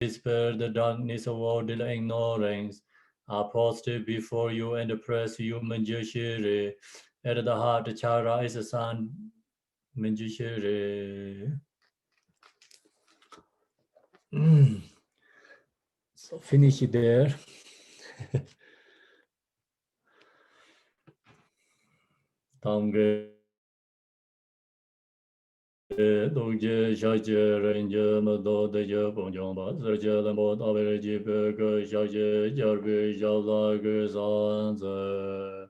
dispel the darkness of worldly ignorance. I prostrate before you and press you, Manjushiri. At the heart, Chara is a son, Manjushiri. So finish it there. Tamge Dogje Shaje Ranger Mado de Ponjomba Serge Lambo Average Burger Shaje Jarbe Jala Guzanze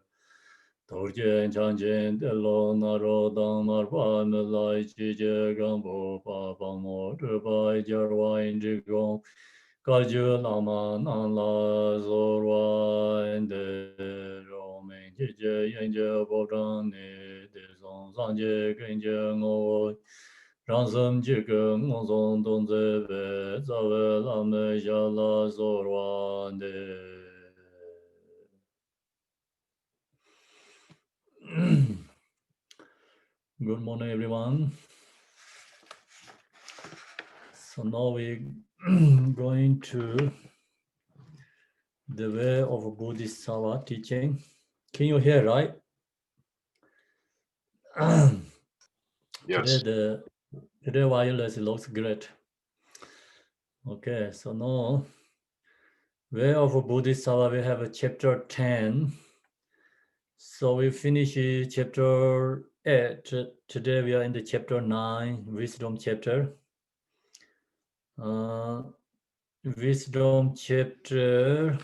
Torje Chanjen Delo Naro Damar Pamelai Chije Gambo Papa Motor by Jarwa Indigo Kaju Lama Nala Zorwa and the Roman Jije Yanja Bodane de Zong Sanje Genja Ngo Ransom Jika Mozon Donze Zawe Lame Jala Zorwa de Good morning, everyone. So now we're going to the way of Bodhisattva teaching. Can you hear, right? Yes. Today wireless looks great. Okay, so now way of Bodhisattva, we have a chapter 10. So we finish chapter 8. Today we are in the chapter 9, wisdom chapter. Wisdom chapter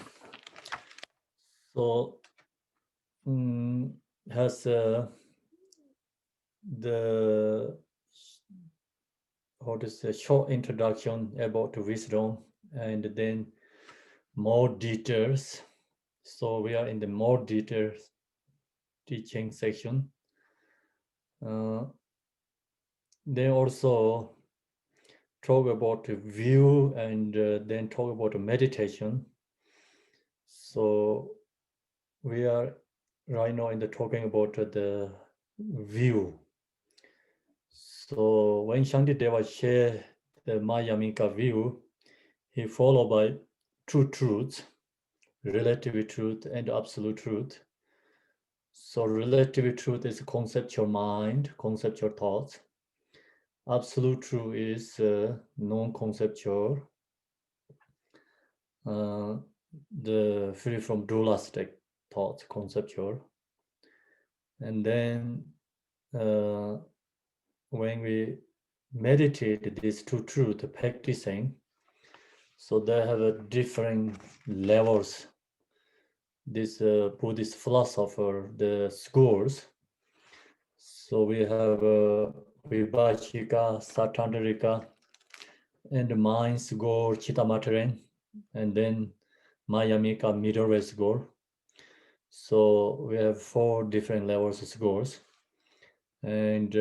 so has the short introduction about wisdom and then more details. So we are in the more details teaching section. They also talk about view and then talk about meditation. So we are right now in the talking about the view. So when Shantideva shared the Mayamika view, he followed by two truths, relative truth and absolute truth. So relative truth is conceptual mind, conceptual thoughts. Absolute truth is non-conceptual, the free from dualistic thoughts, conceptual. And then when we meditate these two truths, practicing, so they have a different levels. This Buddhist philosopher, the schools. So we have Vibhashika, Satandrika, and Mind's goal, Chittamataren, and then Mayamika, middle way score. So we have 4 different levels of scores. And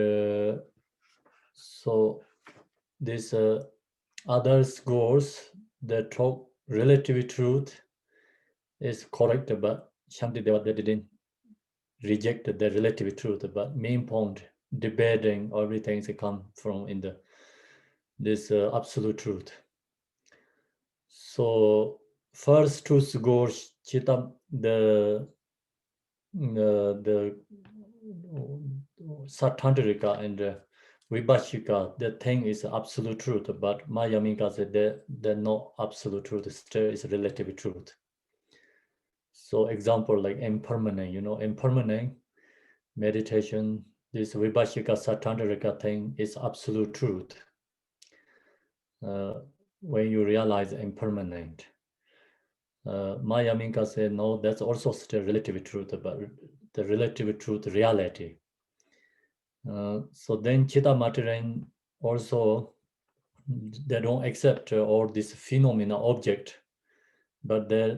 so these other scores that talk relative truth is correct, but Shantideva didn't reject the relative truth, but main point debating everything is come from in the this absolute truth. So first two scores, Chitta, the Satandrika and Vibhashika, the thing is absolute truth, but Mayamika said they're not absolute truth, still is relative truth. So example like impermanent, impermanent meditation, this Vibhashika Satandrika thing is absolute truth. When you realize impermanent. Mayamika said, no, that's also still relative truth, but the relative truth reality. So then Chittamataren also, they don't accept all this phenomena object, but they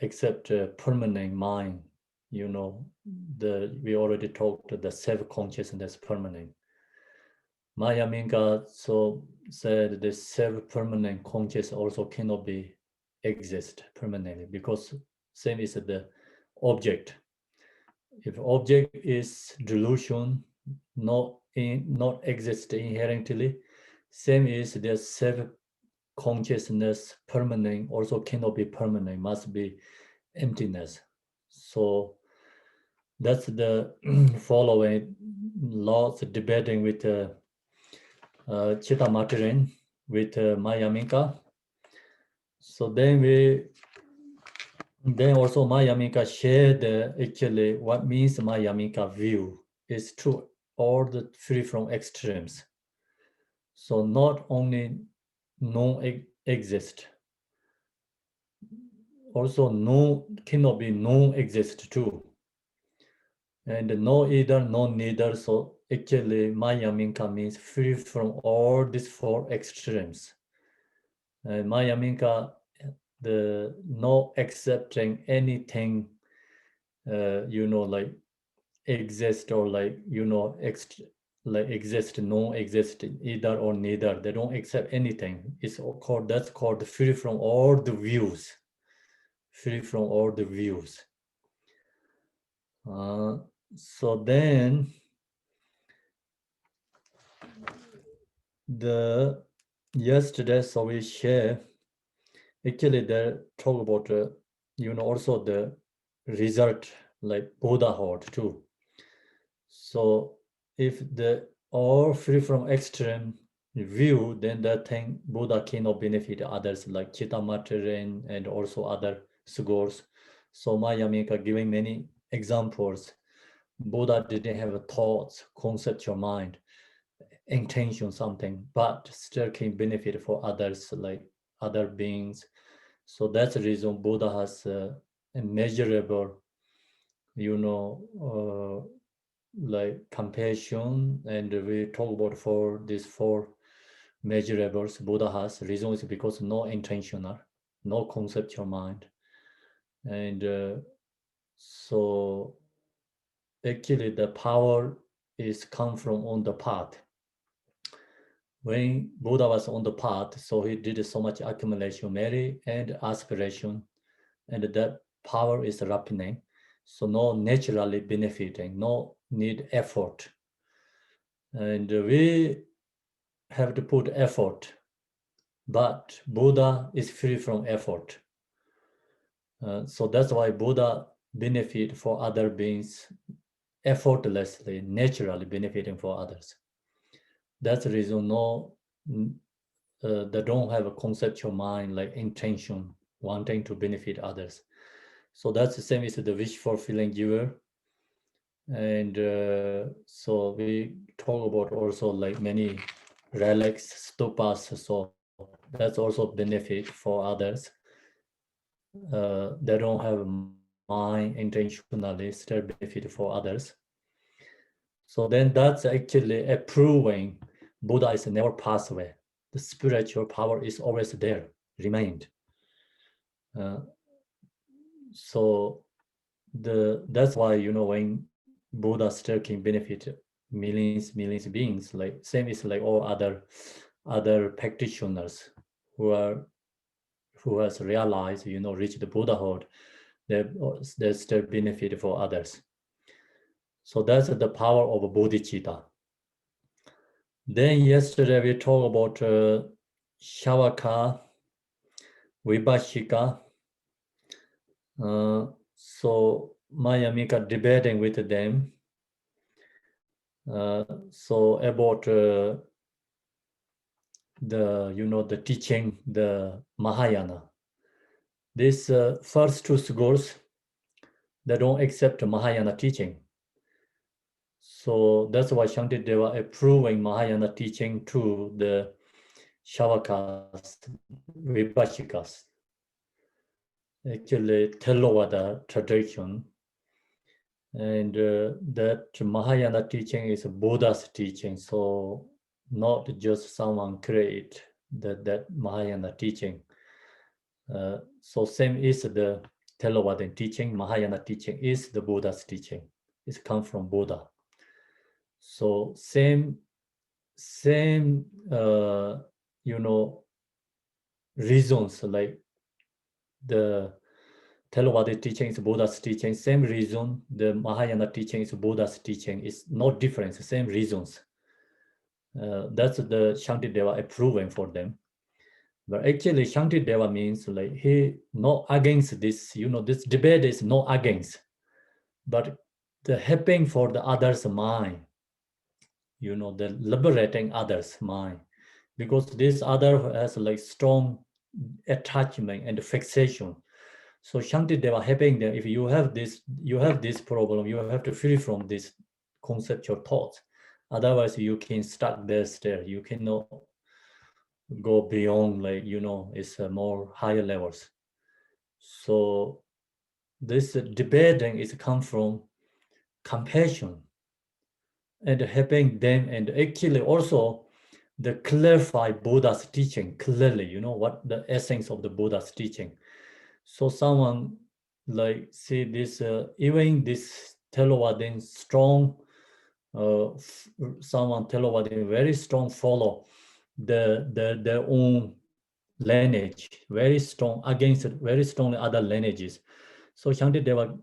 accept permanent mind. We already talked the self-consciousness permanent. Mayamika so said the self-permanent conscious also cannot be exist permanently because same is the object. If object is delusion, not exist inherently, same is the consciousness permanent also cannot be permanent, must be emptiness. So that's the following lots debating with Chitta Matirin, with Mayaminka. So then also Mayaminka shared actually what means Mayaminka view is true, all the free from extremes. So not only no exist, also no cannot be no exist too. And no either, no neither. So actually Mayaminka means free from all these four extremes. Mayaminka, the no accepting anything, like exist or like, like exist, no exist, either or neither. They don't accept anything. That's called free from all the views. Free from all the views. So then yesterday, so we share, actually they talk about, also the result, like Buddhahood too. So if the all free from extreme view, then that thing Buddha cannot benefit others like Chittamattaren and also other scholars. So Mayamika giving many examples. Buddha didn't have thoughts, conceptual mind, intention, something, but still can benefit for others like other beings. So that's the reason Buddha has a measurable, like compassion, and we talk about for these four measurables Buddha has. Reason is because no intentional, no conceptual mind, and so actually the power is come from on the path. When Buddha was on the path, so he did so much accumulation, merit and aspiration, and that power is ripening. So no naturally benefiting, no need effort. And we have to put effort, but Buddha is free from effort. So that's why Buddha benefit for other beings effortlessly, naturally benefiting for others. That's the reason they don't have a conceptual mind like intention, wanting to benefit others. So that's the same as the wish fulfilling giver. And so we talk about also like many relics, stupas. So that's also benefit for others. They don't have mind intentionally, still benefit for others. So then that's actually a proving Buddha is never passed away. The spiritual power is always there, remained. So that's why, when Buddha still can benefit millions beings, like same is like all other practitioners who has realized, reached the Buddhahood, they still benefit for others. So that's the power of bodhicitta. Then yesterday we talked about Shavaka, Vibhashika. So Mayamika debating with them. So about the teaching, the Mahayana. These first two scholars, they don't accept Mahayana teaching. So that's why Shantideva approving Mahayana teaching to the Shavakas, Vibhashikas. Actually, Theravada tradition. And that Mahayana teaching is Buddha's teaching. So not just someone create that Mahayana teaching. So same is the Theravada teaching, Mahayana teaching is the Buddha's teaching. It's come from Buddha. So same reasons, like the Theravada teaching is Buddha's teaching, same reason the Mahayana teaching is Buddha's teaching. It's not different, same reasons. That's the Shantideva approving for them. But actually, Shantideva means like he not against this, this debate is not against, but the helping for the other's mind, the liberating others' mind. Because this other has like strong attachment and fixation. So Shantideva helping them, if you have this problem, you have to free from this conceptual thoughts. Otherwise, you can stuck there. You cannot go beyond like, it's more higher levels. So this debating is come from compassion and helping them, and actually also the clarify Buddha's teaching clearly, what the essence of the Buddha's teaching. So someone like see this, even this Theravada strong, someone Theravada very strong follow their own lineage, very strong against very strong other lineages. So Shantideva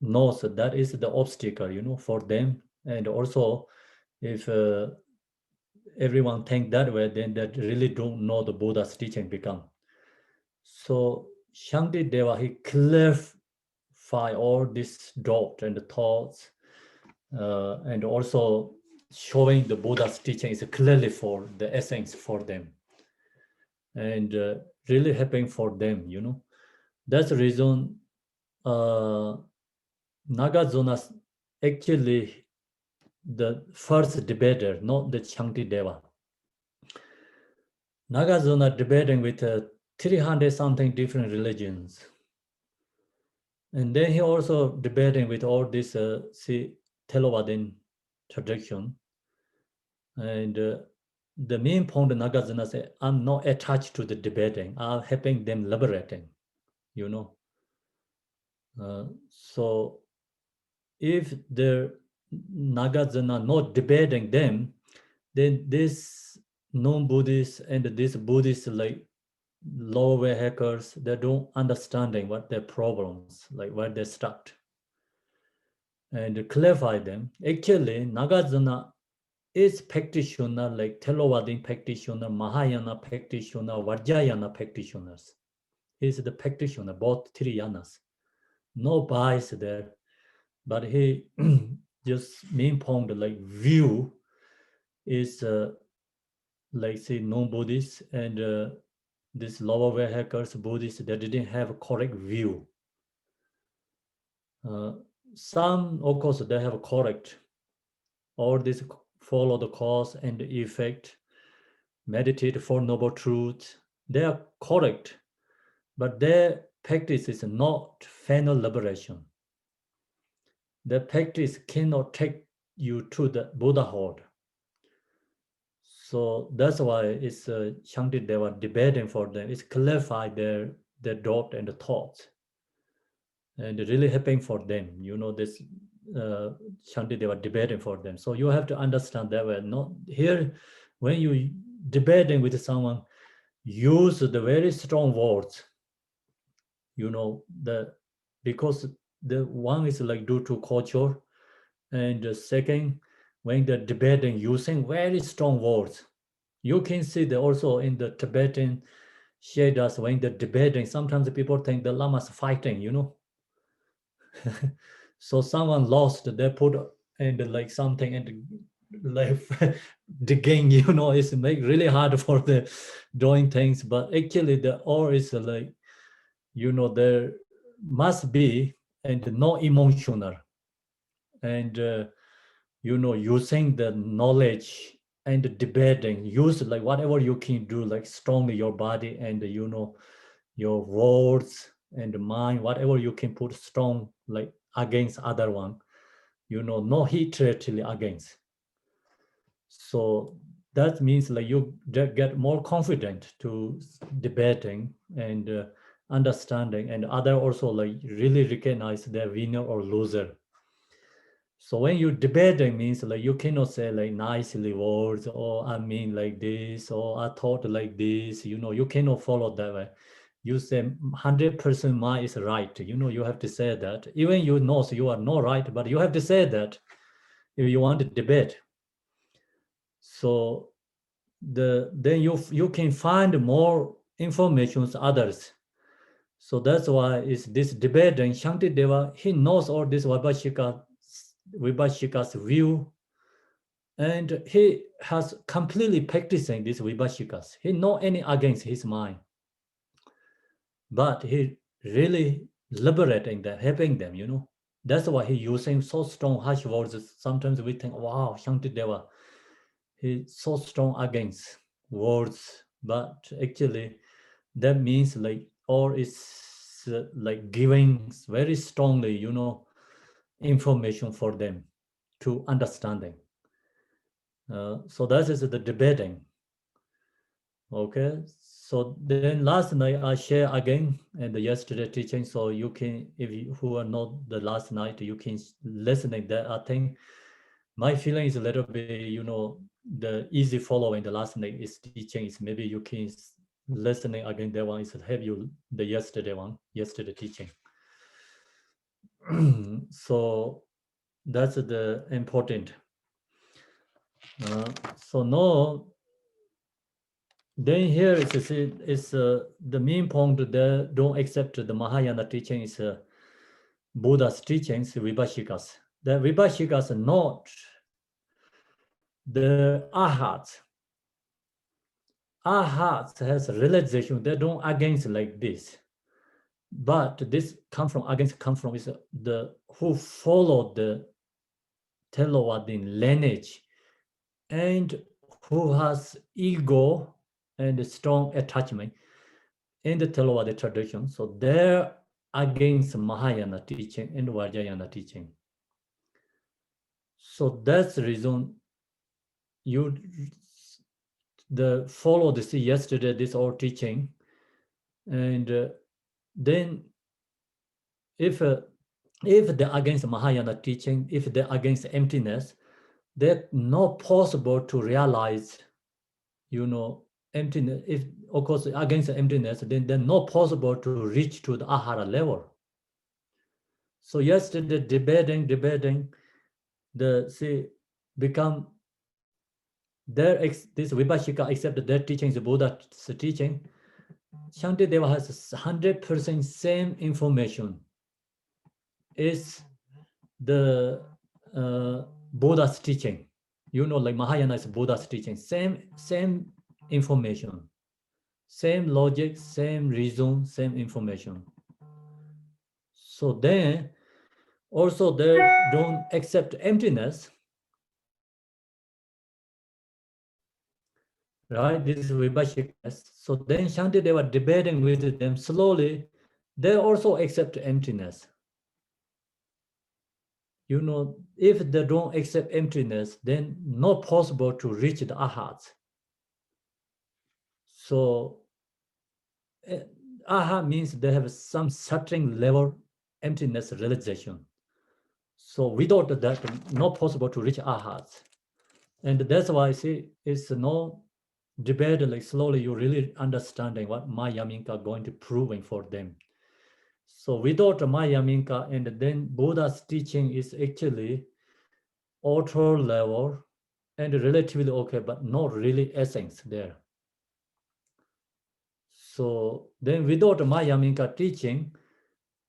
knows that is the obstacle, for them. And also, if everyone think that way, then that really don't know the Buddha's teaching become. So Shantideva, he clarify all this doubt and thoughts, and also showing the Buddha's teaching is clearly for the essence for them, and really helping for them. That's the reason Nagarjuna's actually the first debater, not the Shantideva. Nagarjuna debating with 300 something different religions. And then he also debating with all this Theravada tradition. And the main point Nagarjuna said, I'm not attached to the debating. I'm helping them liberating. So if the Nagarjuna not debating them, then this non-Buddhist and this Buddhist like lower hackers, they don't understanding what their problems, like where they stuck. And clarify them. Actually, Nagarjuna is practitioner like Theravada practitioner, Mahayana practitioner, Vajrayana practitioners. He's the practitioner, both three yanas. No bias there, but he just main point like view is like say non-Buddhist and this lower way hackers, Buddhists, they didn't have a correct view. Some, of course, they have a correct. All this follow the cause and effect, meditate for noble truth. They are correct, but their practice is not final liberation. Their practice cannot take you to the Buddhahood. So that's why it's Shantideva debating for them. It's clarify their doubt and the thoughts, and really helping for them. This Shantideva debating for them. So you have to understand that way. Not here, when you debating with someone, use the very strong words. Because the one is like due to culture, and the second, when they're debating using very strong words. You can see that also in the Tibetan Shadas, when they're debating, sometimes people think the Lama's fighting. So someone lost, they put and like something and like digging, it's make really hard for the doing things. But actually the or is like, there must be and no emotional, and using the knowledge and debating, use like whatever you can do, like strongly your body and your words and mind, whatever you can put strong like against other one, no hatredly against. So that means like you get more confident to debating and understanding, and other also like really recognize their winner or loser. So when you debating means like you cannot say like nicely words, or I mean like this, or I thought like this, you cannot follow that way. You say 100% mine is right, you have to say that. Even you know so you are not right, but you have to say that if you want to debate. So then you can find more information others. So that's why it's this debate. And Shantideva, he knows all this Vibhashika's view, and he has completely practicing these Vibhashikas. He know any against his mind, but he really liberating them, helping them, you know. That's why he using so strong harsh words. Sometimes we think, wow, Shantideva, he's so strong against words, but actually that means like, or it's like giving very strongly, you know, information for them to understanding. So that is the debating. Okay, so then last night I share again and the yesterday teaching. So you can, if you who are not the last night, you can listening that. I think my feeling is a little bit, you know, the easy following the last night is teaching is maybe you can listening again. That one is have you the yesterday one, yesterday teaching. So that's the important. So now, then here is the main point that don't accept the Mahayana teaching is Buddha's teachings, Vibhashikas. The Vibhashikas are not the ahats. Ahats has realization. They don't against like this. But this come from is the who follow the Telowadin lineage and who has ego and strong attachment in the Theravada tradition. So they're against Mahayana teaching and Vajrayana teaching. So that's the reason you follow this yesterday, this all teaching. And then if they're against Mahayana teaching, if they're against emptiness, they're not possible to realize, you know, emptiness. If of course against emptiness, then they're not possible to reach to the ahara level. So yesterday debating, become this Vibhashika accept their teaching is Buddha's teaching. Shantideva has 100% same information. Is the Buddha's teaching. You know, like Mahayana is Buddha's teaching. Same information, same logic, same reason, same information. So then also they don't accept emptiness. Right, this is Vibhashikas. So then Shantideva debating with them slowly, they also accept emptiness. You know, if they don't accept emptiness, then not possible to reach the ahats. So aha means they have some certain level emptiness realization. So without that, not possible to reach ahats. And that's why I see it's no debate, like slowly you really understanding what Maya Minka going to proving for them. So without Maya Minka, and then Buddha's teaching is actually author level and relatively okay, but not really essence there. So then without Maya Minka teaching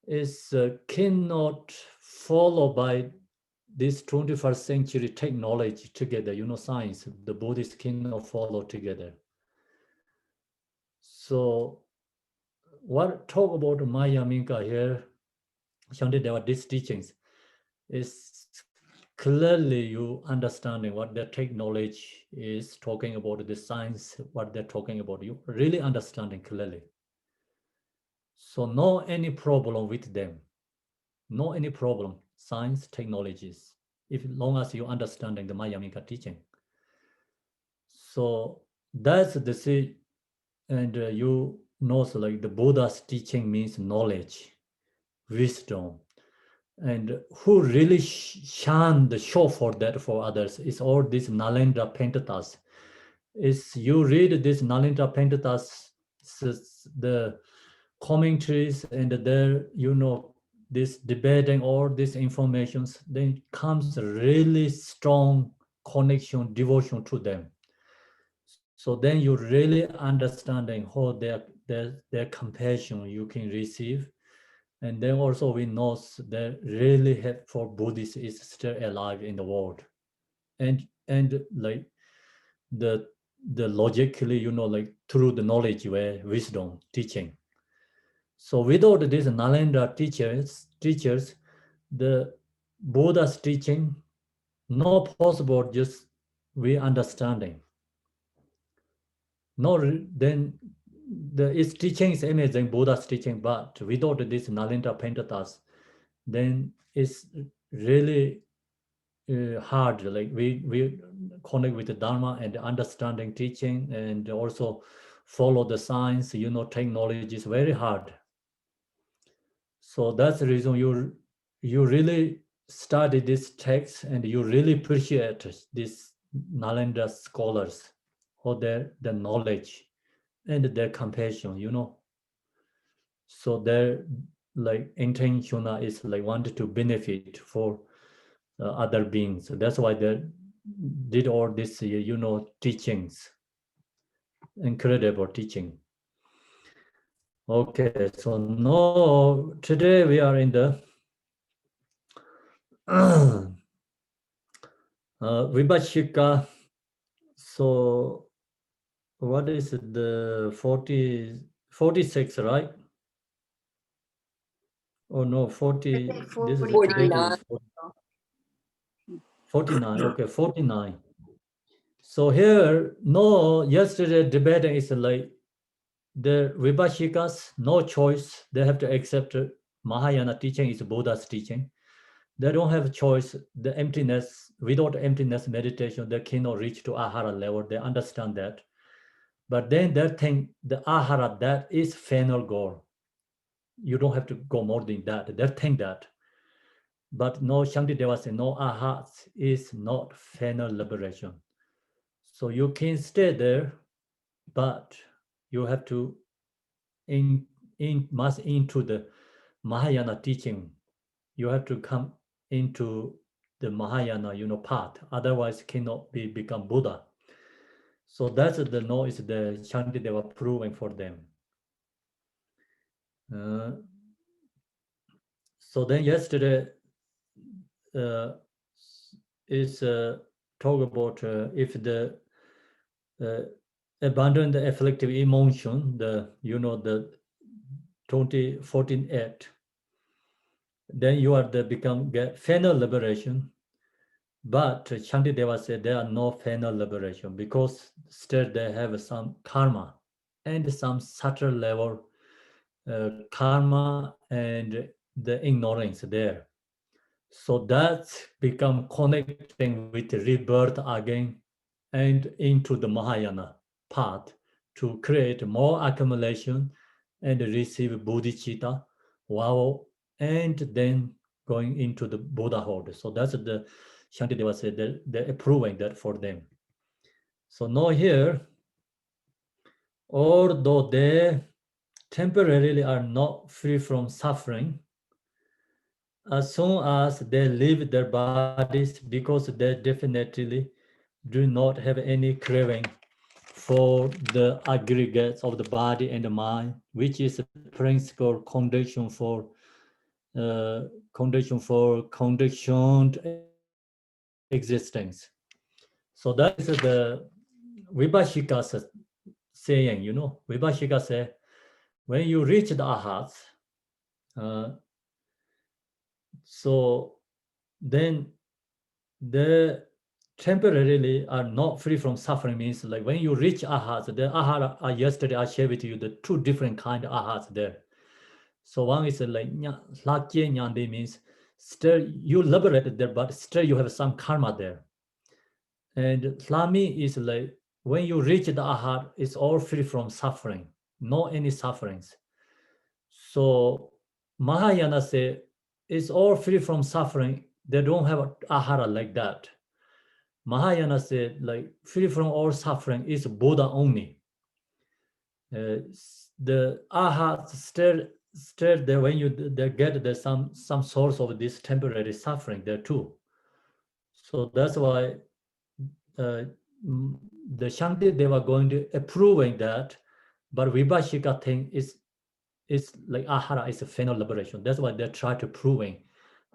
is cannot follow by this 21st century technology together, you know, science, the Buddhists cannot follow together. So what talk about Maya Minka here, Shantideva, these teachings is clearly you understanding what their technology is talking about, the science, what they're talking about, you really understanding clearly. So no any problem with them, no any problem, science, technologies, if long as you understanding the Maya Minka teaching. So that's the and you know, so like the Buddha's teaching means knowledge, wisdom, and who really shine the show for that for others is all these Nalendra Pentatas. Is you read this Nalendra Pentatas, the commentaries, and there, you know, this debating all these informations, then comes a really strong connection, devotion to them. So then you really understanding how their compassion you can receive. And then also we know that really help for Buddhists is still alive in the world. And like the logically, like through the knowledge where wisdom teaching. So without these Nalendra teachers, the Buddha's teaching no possible just we understanding. No, then its teaching is amazing, Buddha's teaching, but without this Nalendra Pentatas, then it's really hard. Like we connect with the Dharma and understanding teaching and also follow the science, take knowledge is very hard. So that's the reason you really study this text and you really appreciate these Nalendra scholars or their knowledge and their compassion. So their like intention is like wanted to benefit for other beings. So that's why they did all this, teachings, incredible teaching. Okay, so now today we are in the Vibhashika. So what is it, the 46, right? Oh no, 40. This is 49. 49. Okay, 49. So here, no, yesterday debating is like the Vibhashikas, no choice. They have to accept Mahayana teaching is Buddha's teaching. They don't have a choice. The emptiness, without emptiness meditation, they cannot reach to ahara level. They understand that. But then they think the ahara, that is final goal. You don't have to go more than that. They think that. But no, Shantideva said, no, aha is not final liberation. So you can stay there, but you have to must into the Mahayana teaching. You have to come into the Mahayana, path. Otherwise, cannot become Buddha. So that's the no is the Shantideva proving for them. So then yesterday uh, is talk about if the abandon the afflictive emotion, the the 2014-8, then you are the get final liberation. But Shantideva said there are no final liberation because still they have some karma and some subtle level karma and the ignorance there. So that's become connecting with rebirth again and into the Mahayana path to create more accumulation and receive bodhicitta, wow, and then going into the Buddhahood. So that's the Shantideva said that they're approving that for them. So now here, although they temporarily are not free from suffering, as soon as they leave their bodies, because they definitely do not have any craving for the aggregates of the body and the mind, which is a principal conditioned existence. So that is the Vibhashika's saying, Vibhashika say, when you reach the ahats, uh, so then the temporarily are not free from suffering means like when you reach ahats, the ahara yesterday I shared with you the two different kind of ahats there. So one is like lakye nyande means still you liberated there, but still you have some karma there. And lami is like when you reach the ahat, it's all free from suffering, no any sufferings. So Mahayana say it's all free from suffering. They don't have ahara like that. Mahayana said, like, free from all suffering is Buddha only. The aha still there when you they get the some source of this temporary suffering there too. So that's why the Shanti, they were going to approving that, but Vibhashika thing is like ahara is a final liberation. That's why they try to proving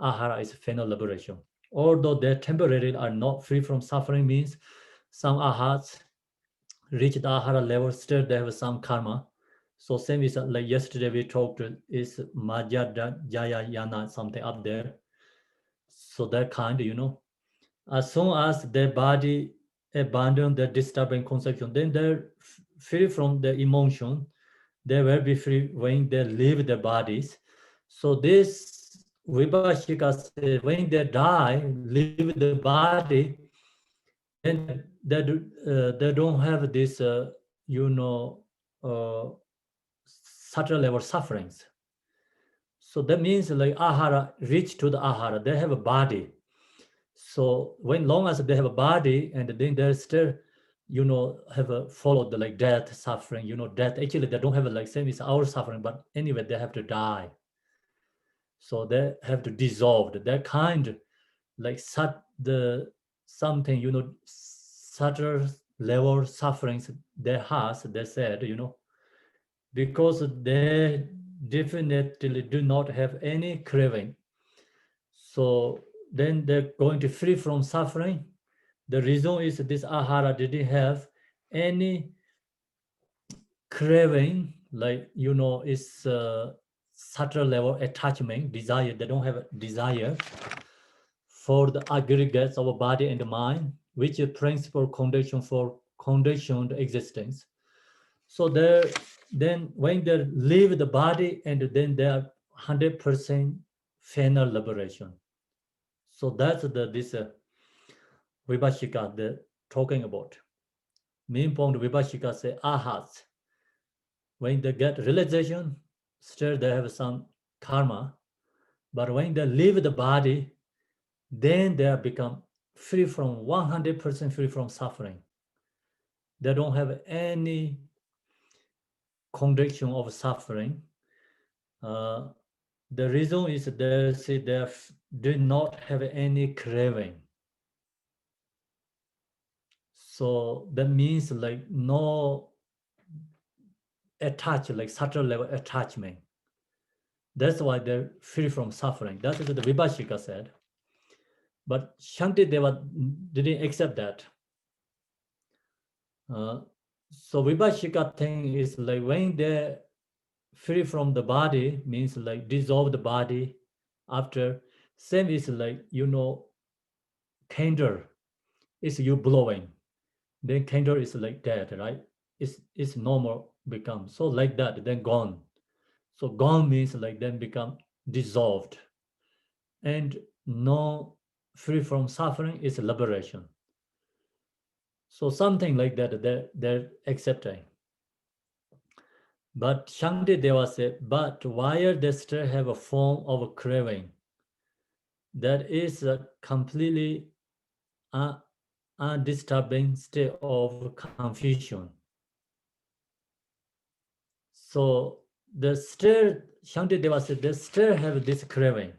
ahara is final liberation. Although they temporarily are not free from suffering, means some ahats reach the ahara level, still they have some karma. So same is like yesterday we talked is Majya Jaya Yana something up there. So that kind, as soon as their body abandon the disturbing conception, then they're free from the emotion. They will be free when they leave their bodies. So this Vibhashika says when they die, leave the body, then they don't have this, subtle level sufferings. So that means like ahara, reach to the ahara, they have a body. So when long as they have a body and then they're still, have a followed the like death, suffering, death. Actually, they don't have a like same as our suffering, but anyway, they have to die. So they have to dissolve that kind, like something, subtle level sufferings they has, they said, because they definitely do not have any craving. So then they're going to free from suffering. The reason is this ahara didn't have any craving, like, it's subtle level attachment, desire. They don't have a desire for the aggregates of body and mind, which is principal condition for conditioned existence. So then when they leave the body and then they are 100% final liberation. So that's this Vibhashika they're talking about. Main point Vibhashika say ahats. When they get realization, still they have some karma. But when they leave the body, then they become free from 100% free from suffering. They don't have any condition of suffering. The reason is they say they do not have any craving. So that means like no like subtle level attachment. That's why they're free from suffering. That is what the Vibhashika said. But Shantideva didn't accept that. So Vibhashika thing is like when they're free from the body, means like dissolve the body after, same is like, candle is you blowing. Then candle is like dead, right? It's normal become. So like that, then gone. So gone means like then become dissolved. And no free from suffering is liberation. So something like that, they're accepting. But Shantideva said, but while they still have a form of craving, that is a completely undisturbing state of confusion. So the still, Shantideva said, they still have this craving.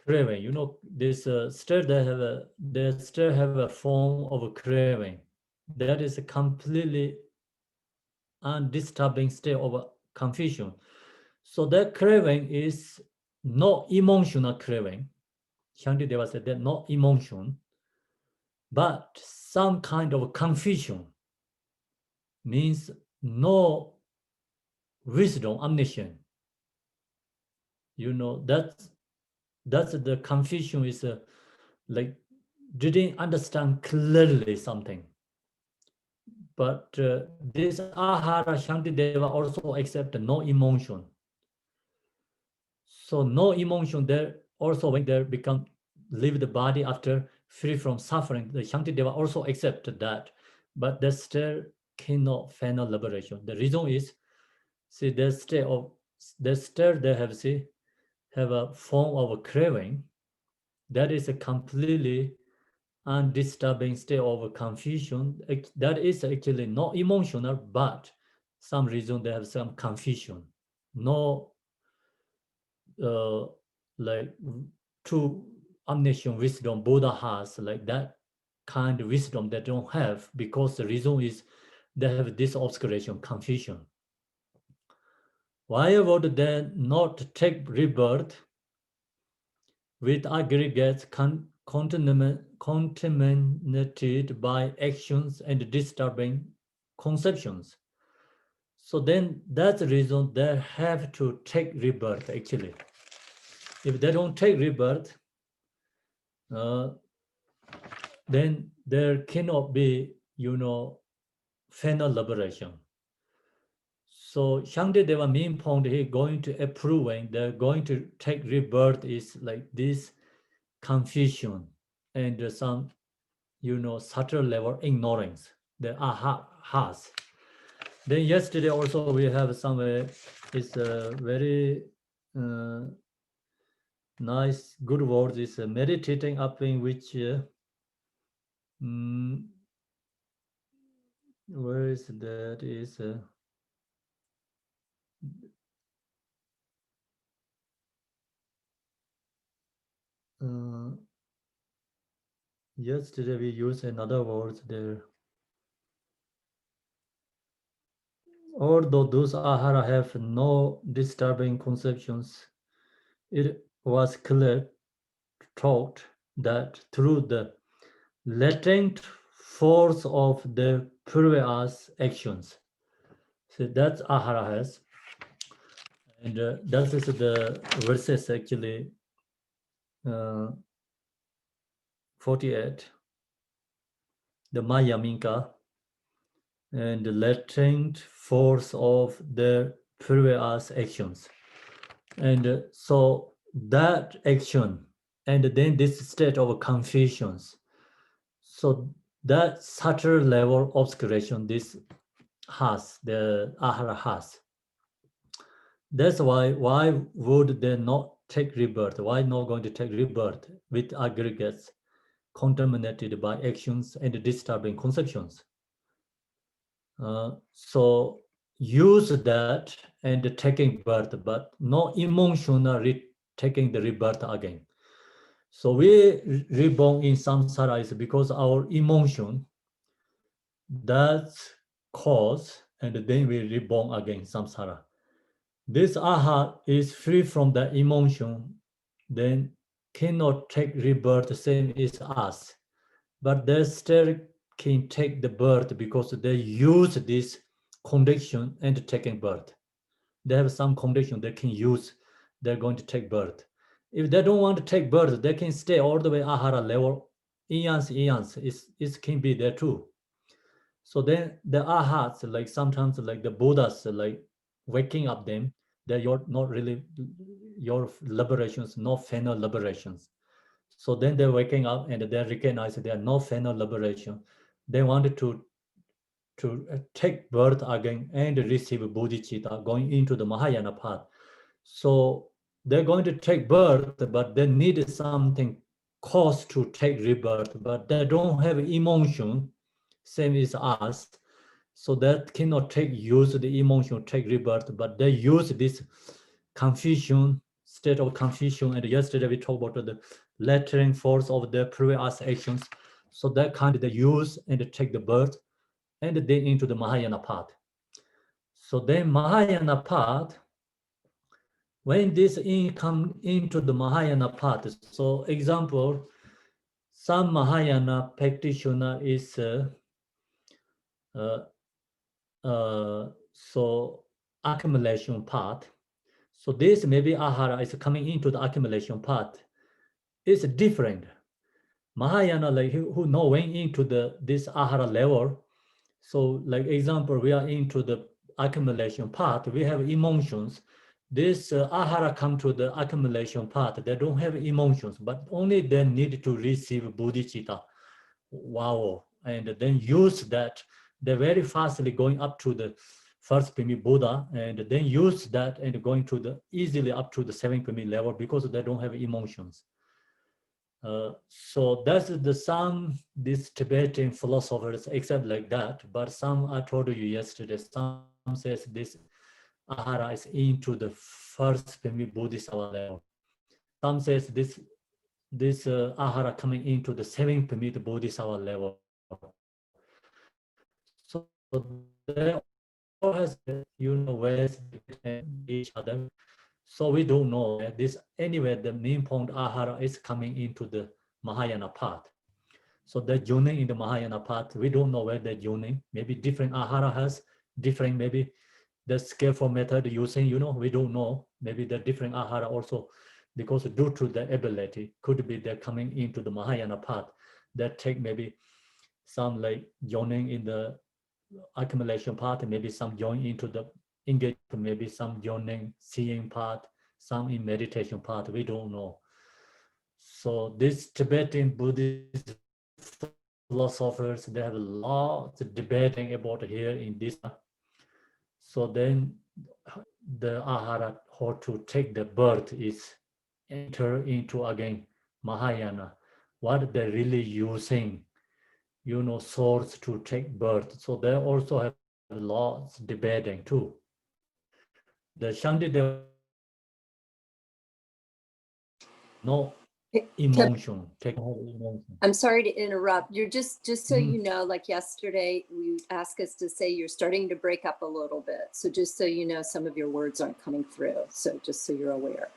This still they still have a form of craving. That is a completely undisturbing state of confusion. So that craving is not emotional craving. Shantideva said that not emotion, but some kind of confusion, means no wisdom, omniscience. That's the confusion is like didn't understand clearly something. But this ahara Shantideva also accept no emotion. So no emotion there also when they become leave the body after free from suffering, the Shantideva also accept that, but they still cannot final liberation. The reason is, see, they still they have a form of craving that is a completely undisturbing state of confusion. That is actually not emotional, but some reason they have some confusion. No, like true omniscient wisdom Buddha has, like that kind of wisdom they don't have, because the reason is they have this obscuration, confusion. Why would they not take rebirth with aggregates contaminated by actions and disturbing conceptions? So then that's the reason they have to take rebirth actually. If they don't take rebirth, then there cannot be, final liberation. So Shantideva main point here going to approving they're going to take rebirth is like this confusion and some, subtle level ignorance the aha has. Then yesterday also we have some it's a very nice good word is meditating up in which where is that is yesterday we used another word there. Although those ahara have no disturbing conceptions, it was clear taught that through the latent force of the previous actions. So that's ahara has. And that is the verses actually 48, the Maya Minka, and the latent force of the previous actions. And so that action and then this state of confusions. So that subtle level obscuration this has, the ahara has. That's why would they not take rebirth? Why not going to take rebirth with aggregates contaminated by actions and disturbing conceptions? So use that and taking birth, but no emotionally taking the rebirth again. So we reborn in samsara is because our emotion that's cause, and then we reborn again samsara. This aha is free from the emotion, then cannot take rebirth, same as us. But they still can take the birth because they use this condition and taking birth. They have some condition they can use, they're going to take birth. If they don't want to take birth, they can stay all the way ahara level, eons, it can be there too. So then the ahats, like sometimes like the Buddhas, like waking up them, they're not really your liberations, no final liberations. So then they're waking up and they recognize there are no final liberation. They wanted to take birth again and receive bodhicitta, going into the Mahayana path. So they're going to take birth, but they need something cause to take rebirth, but they don't have emotion, same as us. So that cannot use the emotion, take rebirth, but they use this confusion, state of confusion. And yesterday we talked about the lettering force of the previous actions. So that kind of they use and take the birth and then into the Mahayana path. So then Mahayana path, when this come into the Mahayana path, so example, some Mahayana practitioner is so accumulation path. So this maybe ahara is coming into the accumulation path. It's different. Mahayana, like who know when into this ahara level. So like example, we are into the accumulation path. We have emotions. This ahara come to the accumulation path. They don't have emotions, but only they need to receive bodhicitta. Wow. And then use that. They're very fastly going up to the first Pimi Buddha, and then use that and going to the easily up to the seventh Pimi level because they don't have emotions. So that's the some these Tibetan philosophers accept like that, but some I told you yesterday, some says this ahara is into the first Pimi Bodhisattva level. Some says this this ahara coming into the seventh permitted bodhisattva level. So they all has, ways between each other. So we don't know this anyway. The main point ahara is coming into the Mahayana path. So the joining in the Mahayana path, we don't know where they're joining. Maybe different ahara has different, maybe the skillful method using, we don't know. Maybe the different ahara also, because due to the ability, could be they're coming into the Mahayana path that take maybe some like joining in the accumulation part, maybe some join into the engagement, maybe some joining seeing part, some in meditation part, we don't know. So this Tibetan Buddhist philosophers, they have lots of debating about here in this. So then the ahara, how to take the birth is enter into again Mahayana. What they're really using, source to take birth. So they also have lots debating too. The Shantideva no emotion, take no emotion. I'm sorry to interrupt. You're just so you know, like yesterday, we asked us to say you're starting to break up a little bit. So just so you know, some of your words aren't coming through. So just so you're aware.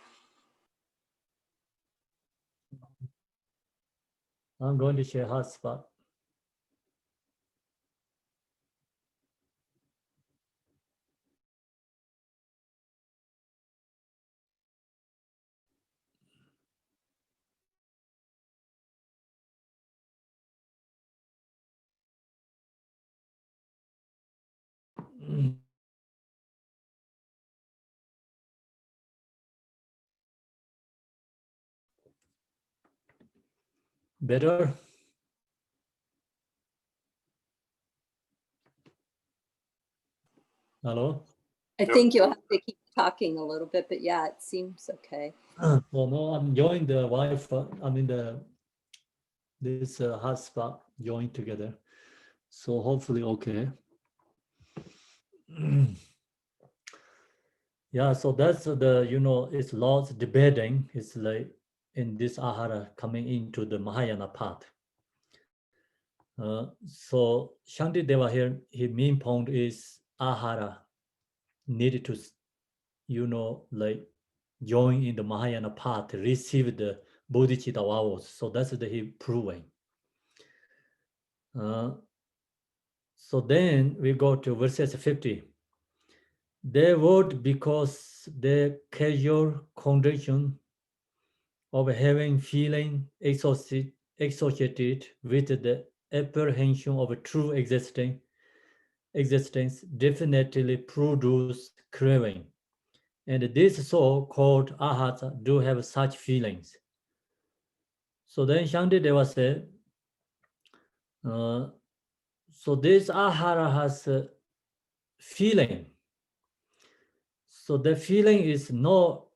I'm going to share hotspot. Better? Hello? I think you'll have to keep talking a little bit, but yeah, it seems okay. Well, no, I'm joining the Wi-Fi. I mean this hotspot joined together. So hopefully okay. Yeah, so that's the, it's lots debating. It's like in this ahara coming into the Mahayana path. So Shantideva here, his main point is ahara needed to, like join in the Mahayana path, receive the bodhicitta vows. So that's the he proving. So then we go to verses 50. They would, because the casual condition of having feeling associated with the apprehension of a true existence definitely produce craving. And these so-called ahats do have such feelings. So then Shantideva said, so this ahara has a feeling. So the feeling is no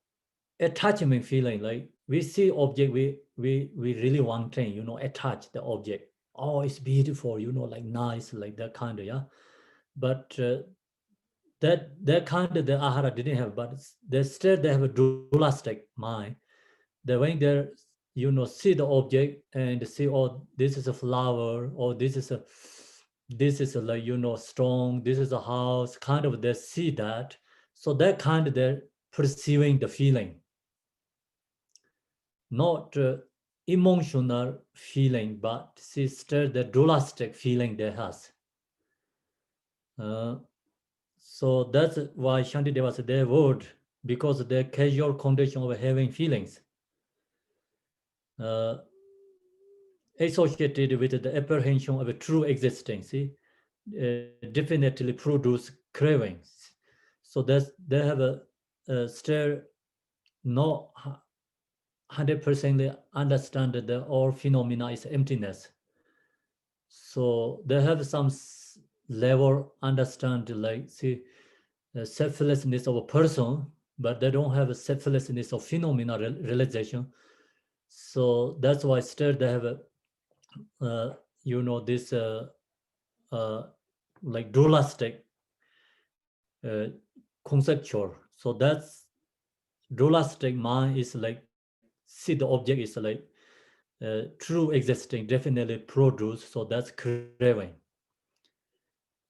attachment feeling. Like we see object, we really want thing, attach the object. Oh, it's beautiful, like nice, like that kind of, yeah. But that kind of the ahara didn't have, but they still they have a dualistic mind. That when they see the object and see, oh, this is a flower, or this is a like strong, this is a house, kind of they see that. So that kind of they're perceiving the feeling, not emotional feeling, but see still the dualistic feeling they has. So that's why Shantideva said their word, because of their casual condition of having feelings associated with the apprehension of a true existence, definitely produce cravings. So that's they have a still not 100% understand that the all phenomena is emptiness. So they have some level understand, like see selflessness of a person, but they don't have a selflessness of phenomena realization. So that's why still they have a this like dualistic conceptual. So that's dualistic mind is like see the object is like true existing definitely produce, so that's craving.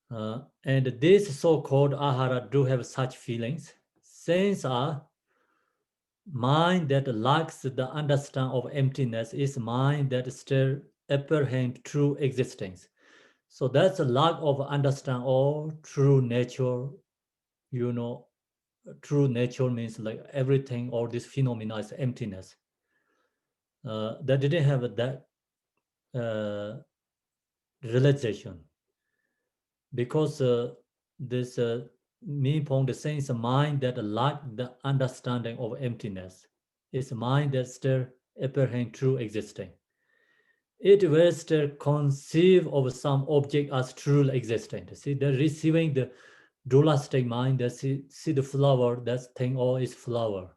And these so-called ahara do have such feelings. Since our mind that lacks the understanding of emptiness is mind that still apprehend true existence. So that's a lack of understanding or true nature. You know, true nature means like everything or this phenomena is emptiness. They didn't have that realization, because this me point the sense mind that lack the understanding of emptiness is mind that still apprehend true existing. It will still conceive of some object as true existent. See, they're receiving the dualistic mind that see the flower, that thing all is flower.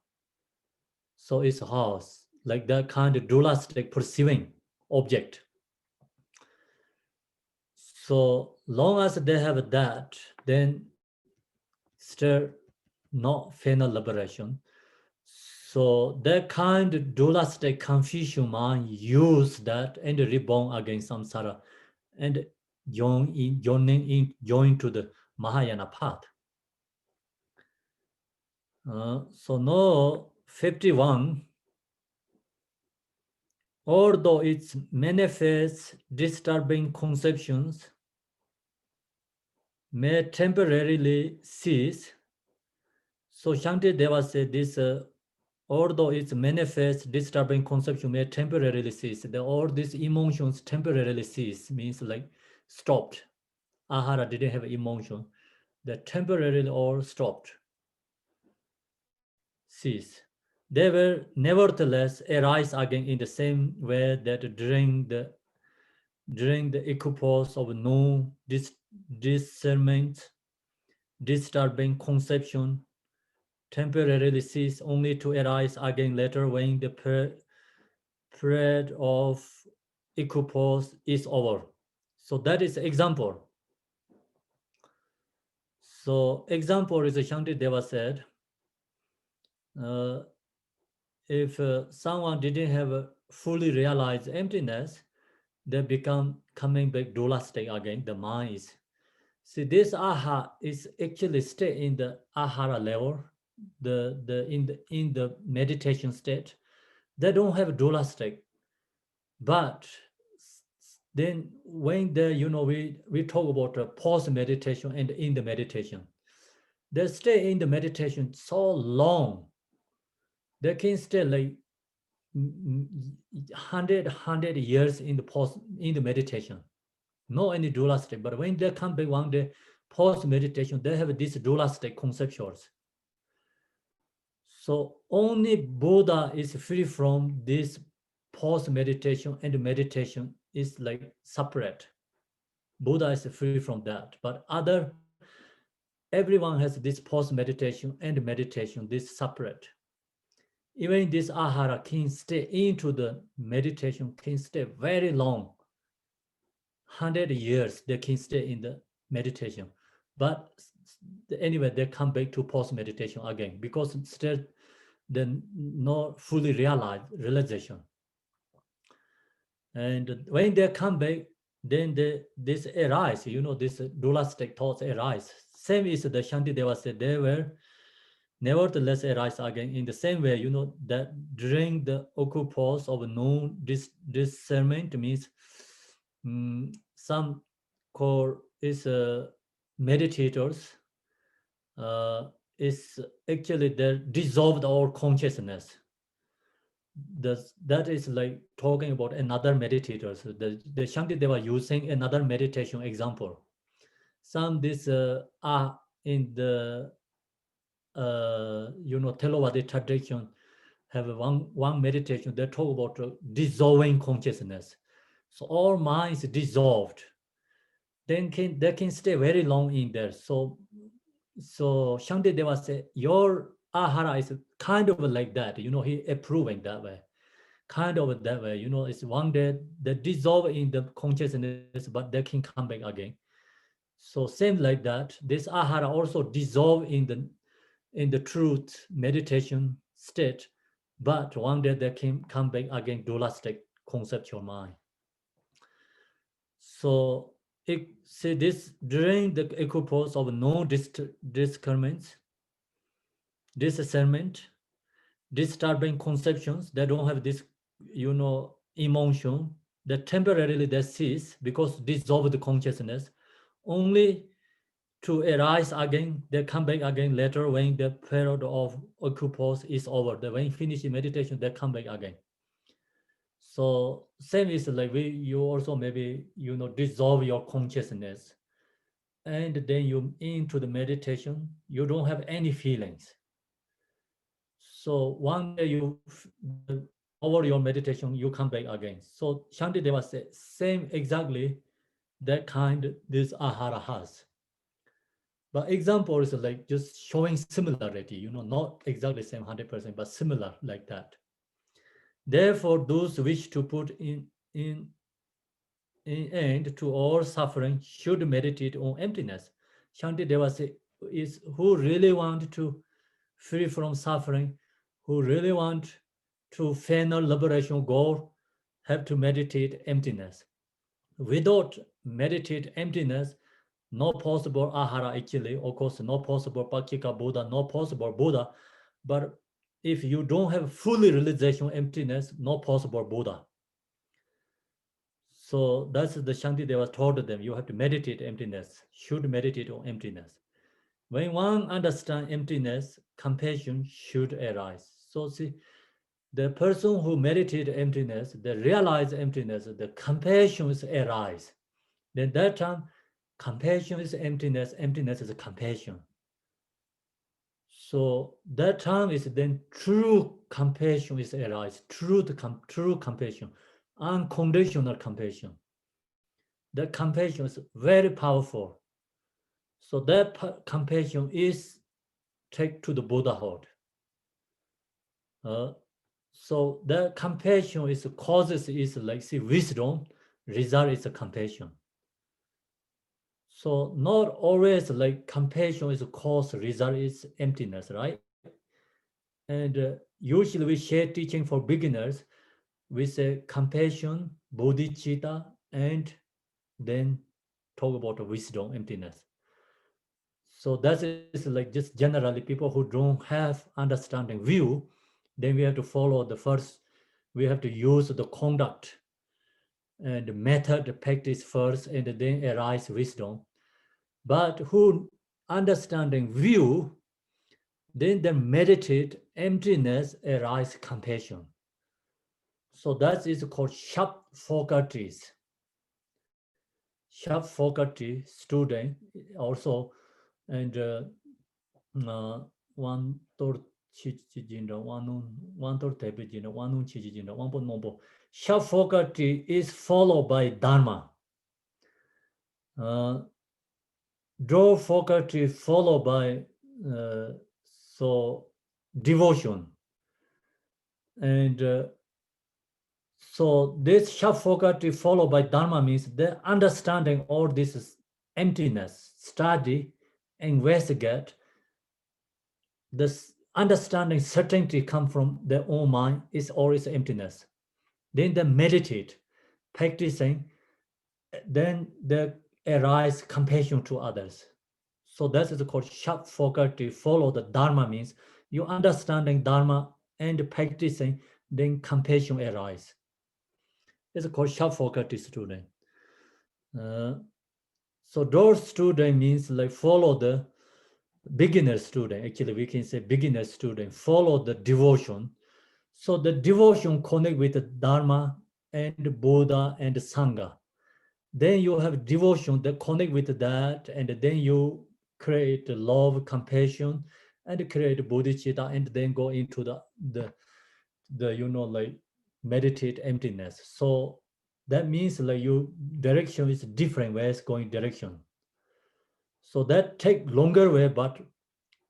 So it's house, like that kind of dualistic perceiving object. So long as they have that, then still not final liberation. So that kind of dualistic confusion mind use that and reborn against samsara and join to the Mahayana path. So now 51, although it manifests disturbing conceptions may temporarily cease. So Shantideva said this, although it manifests disturbing conception may temporarily cease. All these emotions temporarily cease means like stopped. Ahara didn't have emotion. That temporarily all stopped. Cease. They will nevertheless arise again in the same way that during the equipoise of no discernment, disturbing conception temporarily cease only to arise again later when the period of equipoise is over. So that is example. So example is Shantideva said, if someone didn't have a fully realized emptiness, they become coming back dualistic again. The mind is. See, this aha is actually stay in the ahara level, in the meditation state. They don't have dualistic, but then when the we talk about post meditation and in the meditation, they stay in the meditation so long. They can stay like 100 years in the meditation, no any dualistic. But when they come back one day post meditation, they have these dualistic conceptuals. So only Buddha is free from this post meditation, and meditation is like separate. Buddha is free from that, but everyone has this post meditation and meditation, this separate. Even this ahara can stay into the meditation, can stay very long, 100 years they can stay in the meditation. But anyway, they come back to post meditation again because still they're not fully realization. And when they come back, then this arise, this dualistic thoughts arise. Same is the Shantideva said, they were nevertheless arise again in the same way, that during the occupation of no discernment means some core is meditators is actually they dissolved our consciousness. That is like talking about another meditator. So the Shantideva using another meditation example. Some this are in the Theravada tradition have one meditation that talk about dissolving consciousness. So all minds dissolved. Then they can stay very long in there. So Shantideva said, your ahara is kind of like that. He approving that way. Kind of that way. It's one day they dissolve in the consciousness, but they can come back again. So same like that. This ahara also dissolve in the truth meditation state, but one day they can come back again dualistic conceptual mind. So see this during the equipoise of no discernment, discernment, disturbing conceptions, they don't have this, emotion, that temporarily they cease because dissolve the consciousness, only to arise again, they come back again later when the period of equipoise is over. When you finish the meditation, they come back again. So same is like you also maybe, dissolve your consciousness, and then you into the meditation, you don't have any feelings. So one day over your meditation, you come back again. So Shantideva said, same exactly that kind this ahara has. But example is like just showing similarity, not exactly same 100%, but similar like that. Therefore, those wish to put in end to all suffering should meditate on emptiness. Shantideva says, is who really want to free from suffering, who really want to final liberation goal, have to meditate emptiness. Without meditate emptiness, no possible ahara actually, of course, no possible Pakika Buddha, no possible Buddha. But if you don't have fully realization emptiness, no possible Buddha. So that's the Shantideva told them, you have to meditate emptiness, should meditate on emptiness. When one understands emptiness, compassion should arise. So see, the person who meditate emptiness, they realize emptiness, the compassion is arise. Then that time, compassion is emptiness, emptiness is compassion. So that time is then true compassion is arise, true compassion, unconditional compassion. That compassion is very powerful. So that compassion is take to the Buddhahood. So that compassion is causes is like see wisdom, result is a compassion. So not always like compassion is cause, result is emptiness, right? And usually we share teaching for beginners. We say compassion, bodhicitta, and then talk about wisdom, emptiness. So that is like just generally people who don't have understanding view, then we have to follow the first, we have to use the conduct and the method practice first and then arise wisdom. But who understanding view, then they meditate emptiness, arise compassion. So that is called sharp faculties. Sharp faculty student also, and one third sharp faculty is followed by dharma. Draw faculty followed by so devotion, and so this sharp faculty followed by dharma means the understanding all this is emptiness, study, investigate. This understanding certainty come from their own mind is always emptiness. Then they meditate, practicing, then they arise compassion to others. So that is called sharp faculty. Follow the dharma means you understanding dharma and practicing, then compassion arise. It's called sharp faculty student. So those student means like follow the beginner student. Actually, we can say beginner student follow the devotion. So the devotion connect with the dharma and Buddha and Sangha. Then you have devotion that connect with that, and then you create love, compassion, and create bodhicitta, and then go into the like meditate emptiness. So that means like your direction is different ways going direction. So that take longer way, but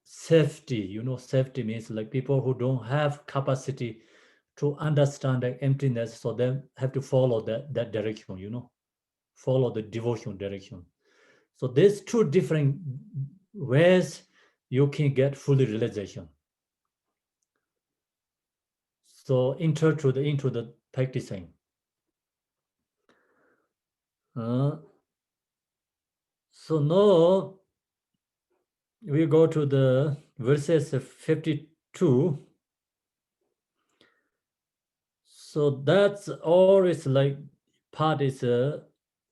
safety, safety means like people who don't have capacity to understand the emptiness, so they have to follow that direction, follow the devotion direction. So there's two different ways you can get full realization. So into the practicing. So now we go to the verses 52. So that's always like part is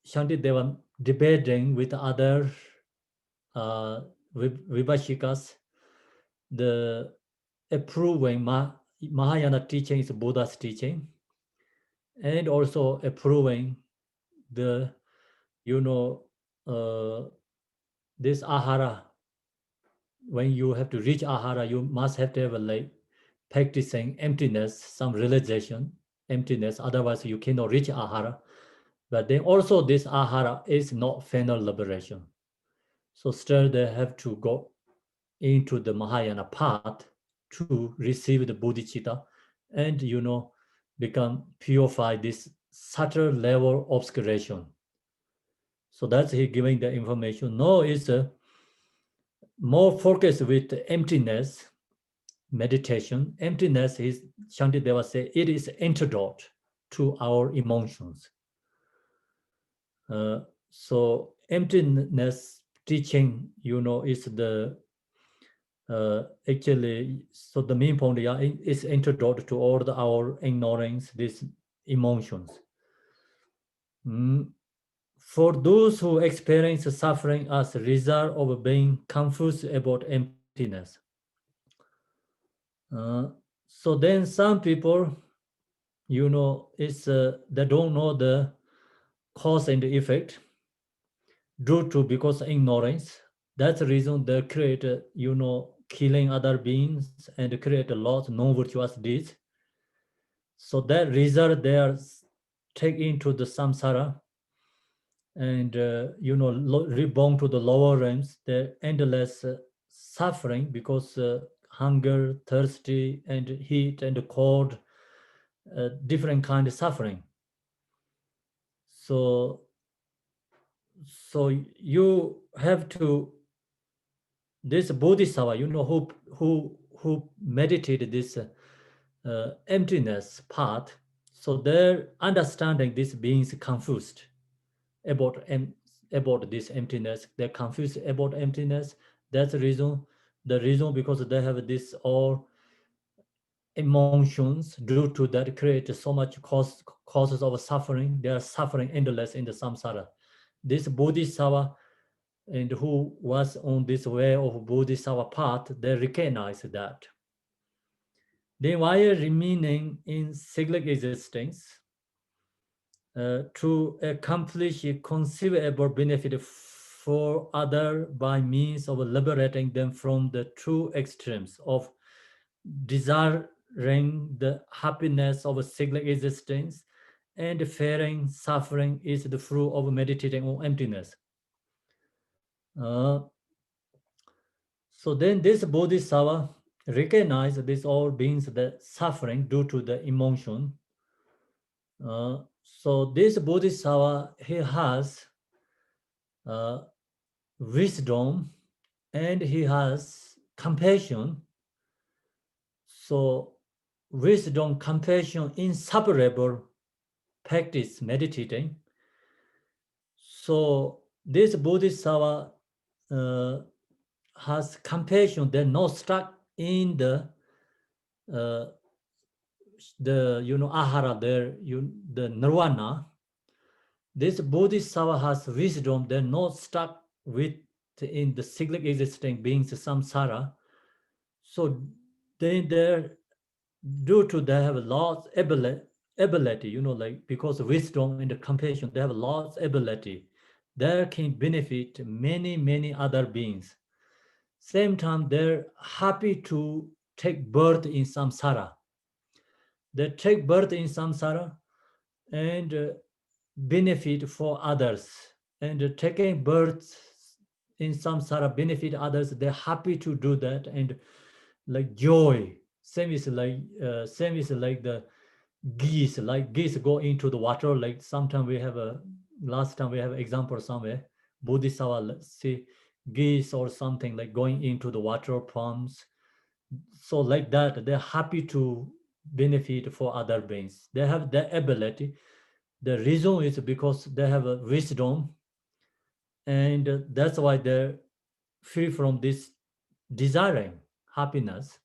Shantideva debating with other Vibhashikas, the approving Mahayana teaching is Buddha's teaching, and also approving the, this ahara. When you have to reach ahara, you must have to have like practicing emptiness, some realization, emptiness, otherwise you cannot reach ahara. But then also this ahara is not final liberation. So still they have to go into the Mahayana path to receive the bodhicitta and, become purified this subtle level obscuration. So that's he giving the information. No, it's more focused with emptiness meditation. Emptiness is, Shantideva say, it is antidote to our emotions. So emptiness teaching, is the actually, so the main point is antidote to all our ignorance, these emotions. For those who experience suffering as a result of being confused about emptiness. So then some people, it's they don't know the cause and effect due to because ignorance. That's the reason they create, killing other beings and create a lot of non-virtuous deeds. So that result they are taken into the samsara and, reborn to the lower realms. They're endless suffering because hunger, thirsty, and heat and cold, different kind of suffering. So you have to, this bodhisattva, who meditated this emptiness part, so they're understanding this beings confused about this emptiness. They're confused about emptiness. That's the reason because they have this all emotions due to that create so much causes of suffering. They are suffering endless in the samsara. This bodhisattva and who was on this way of bodhisattva path, they recognize that. Then while remaining in cyclic existence, to accomplish a conceivable benefit for other by means of liberating them from the two extremes of desiring the happiness of a cyclic existence and fearing suffering is the fruit of meditating on emptiness. So then this bodhisattva recognize this all beings that suffering due to the emotion. So this bodhisattva, he has wisdom and he has compassion. So wisdom, compassion, inseparable practice meditating. So this bodhisattva has compassion. They're not stuck in the ahara, the nirvana. This bodhisattva has wisdom. They're not stuck in the cyclic existing beings samsara. So they're due to they have a lot ability, like because of wisdom and the compassion, they have a lot ability. They can benefit many other beings. Same time, they're happy to take birth in samsara. They take birth in samsara and benefit for others. And taking birth in samsara benefit others. They're happy to do that and like joy. Same is like the geese. Like geese go into the water. Like sometimes we have last time we have an example somewhere. Bodhisattva, let's see, geese or something like going into the water ponds. So like that, they're happy to benefit for other beings. They have the ability. The reason is because they have a wisdom, and that's why they're free from this desiring happiness.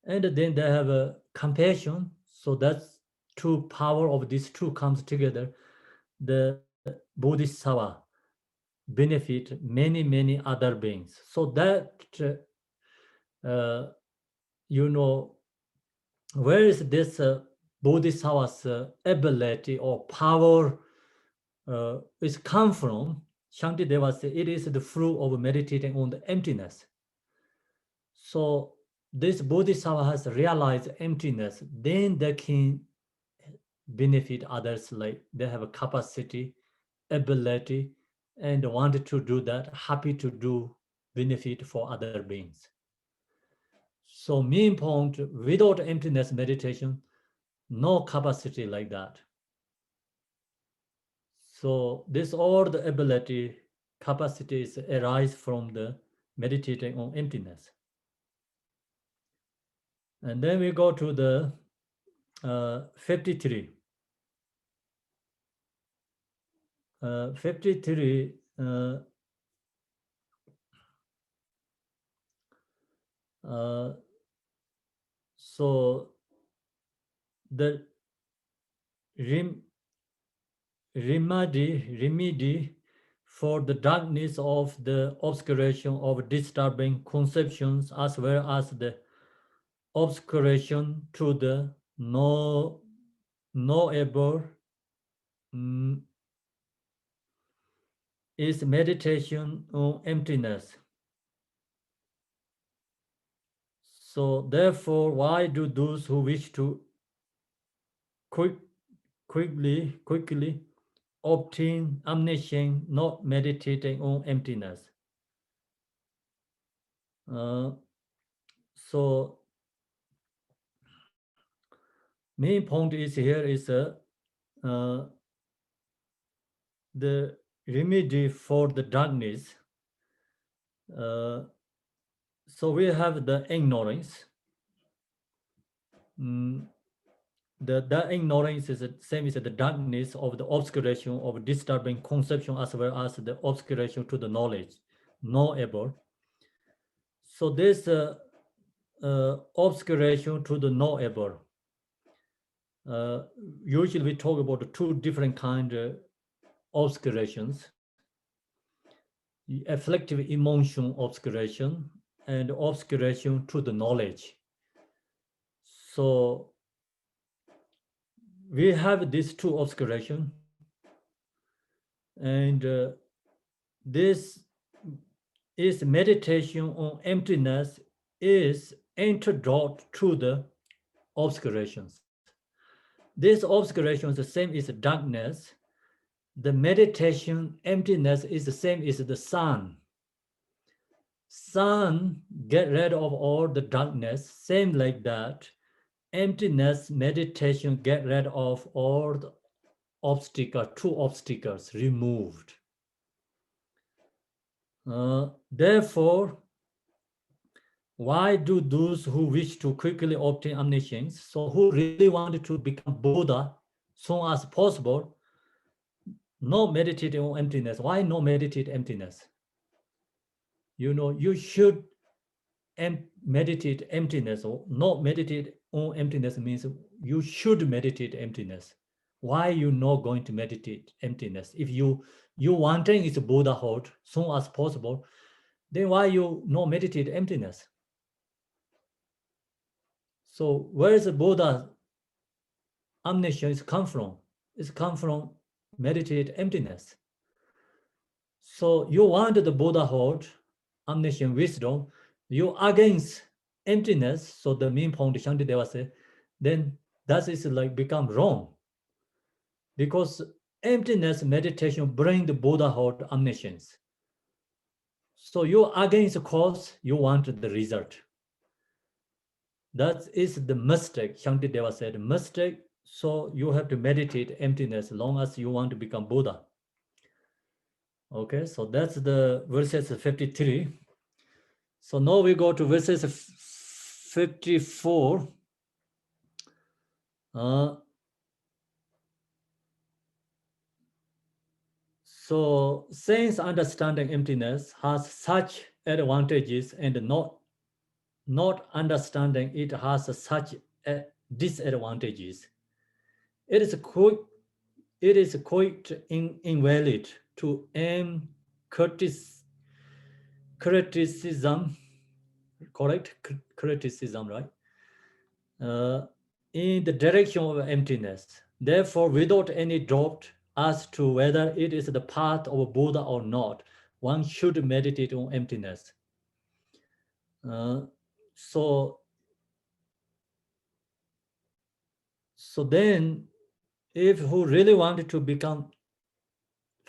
And then they have a compassion. So that's two power of these two comes together. The Bodhisattva benefit many other beings. So that you know, where is this Bodhisattva's ability or power is come from? Shantideva said it is the fruit of meditating on the emptiness. So this Bodhisattva has realized emptiness, then they can benefit others, like they have a capacity, ability, and want to do that, happy to do benefit for other beings. So main point, without emptiness meditation, no capacity like that. So this all the ability, capacities arise from the meditating on emptiness. And then we go to the 53. 53, so the remedy for the darkness of the obscuration of disturbing conceptions, as well as the obscuration to the knowable, is meditation on emptiness. So therefore, why do those who wish to quickly obtain omniscience not meditating on emptiness? So main point is here is the remedy for the darkness. So we have the ignorance. The ignorance is the same as the darkness of the obscuration of disturbing conception, as well as the obscuration to the knowledge, knowable. So this obscuration to the knowable. Usually we talk about the two different kind of obscurations: afflictive emotion obscuration and obscuration to the knowledge. So we have these two obscuration, and this is meditation on emptiness is antidote to the obscurations. This obscuration is the same as darkness. The meditation emptiness is the same as the sun. Sun get rid of all the darkness, same like that. Emptiness meditation get rid of all the two obstacles removed. Therefore, why do those who wish to quickly obtain omniscience, so who really want to become Buddha soon as possible, no meditate on emptiness? Why no meditate emptiness? You know, you should meditate emptiness, or not meditate on emptiness means you should meditate emptiness. Why you not going to meditate emptiness? If you wanting is Buddhahood soon as possible, then why you not meditate emptiness? So where is the Buddha omniscience come from? It's come from meditate emptiness. So you want the Buddhahood, omniscient wisdom, you against emptiness. So the main point Shantideva said, then that is like become wrong. Because emptiness meditation bring the Buddhahood omniscience. So you against the cause, you want the result. That is the mistake. Shantideva said, mistake. So you have to meditate emptiness long as you want to become Buddha. Okay, so that's the verses 53. So now we go to verses 54. So since understanding emptiness has such advantages and not understanding it has such disadvantages, it is quite invalid to aim criticism, correct? Criticism, right? Uh, in the direction of emptiness. Therefore, without any doubt as to whether it is the path of Buddha or not, one should meditate on emptiness. Uh, so, so then, if who really wanted to become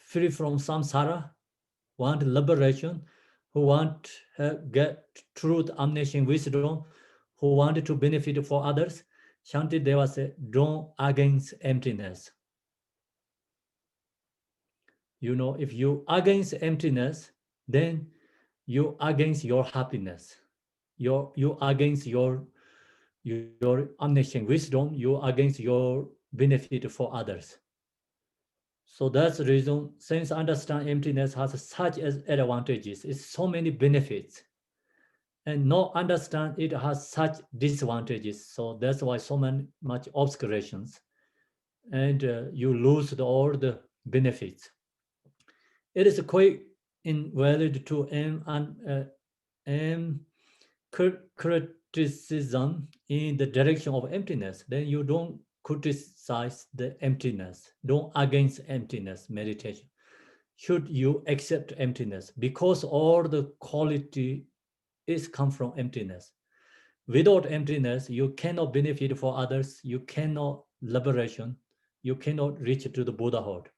free from samsara, want liberation, who want get truth, omniscient wisdom, who wanted to benefit for others, Shantideva said, don't against emptiness. You know, if you against emptiness, then you against your happiness. You against your omniscient wisdom, you against your benefit for others. So that's the reason, since understand emptiness has such as advantages, it's so many benefits. And not understand it has such disadvantages. So that's why so much obscurations. And you lose all the benefits. It is quite invalid to aim criticism in the direction of emptiness. Then you don't criticize the emptiness. Don't against emptiness meditation. Should you accept emptiness? Because all the quality is come from emptiness. Without emptiness, you cannot benefit for others. You cannot liberation. You cannot reach to the Buddhahood.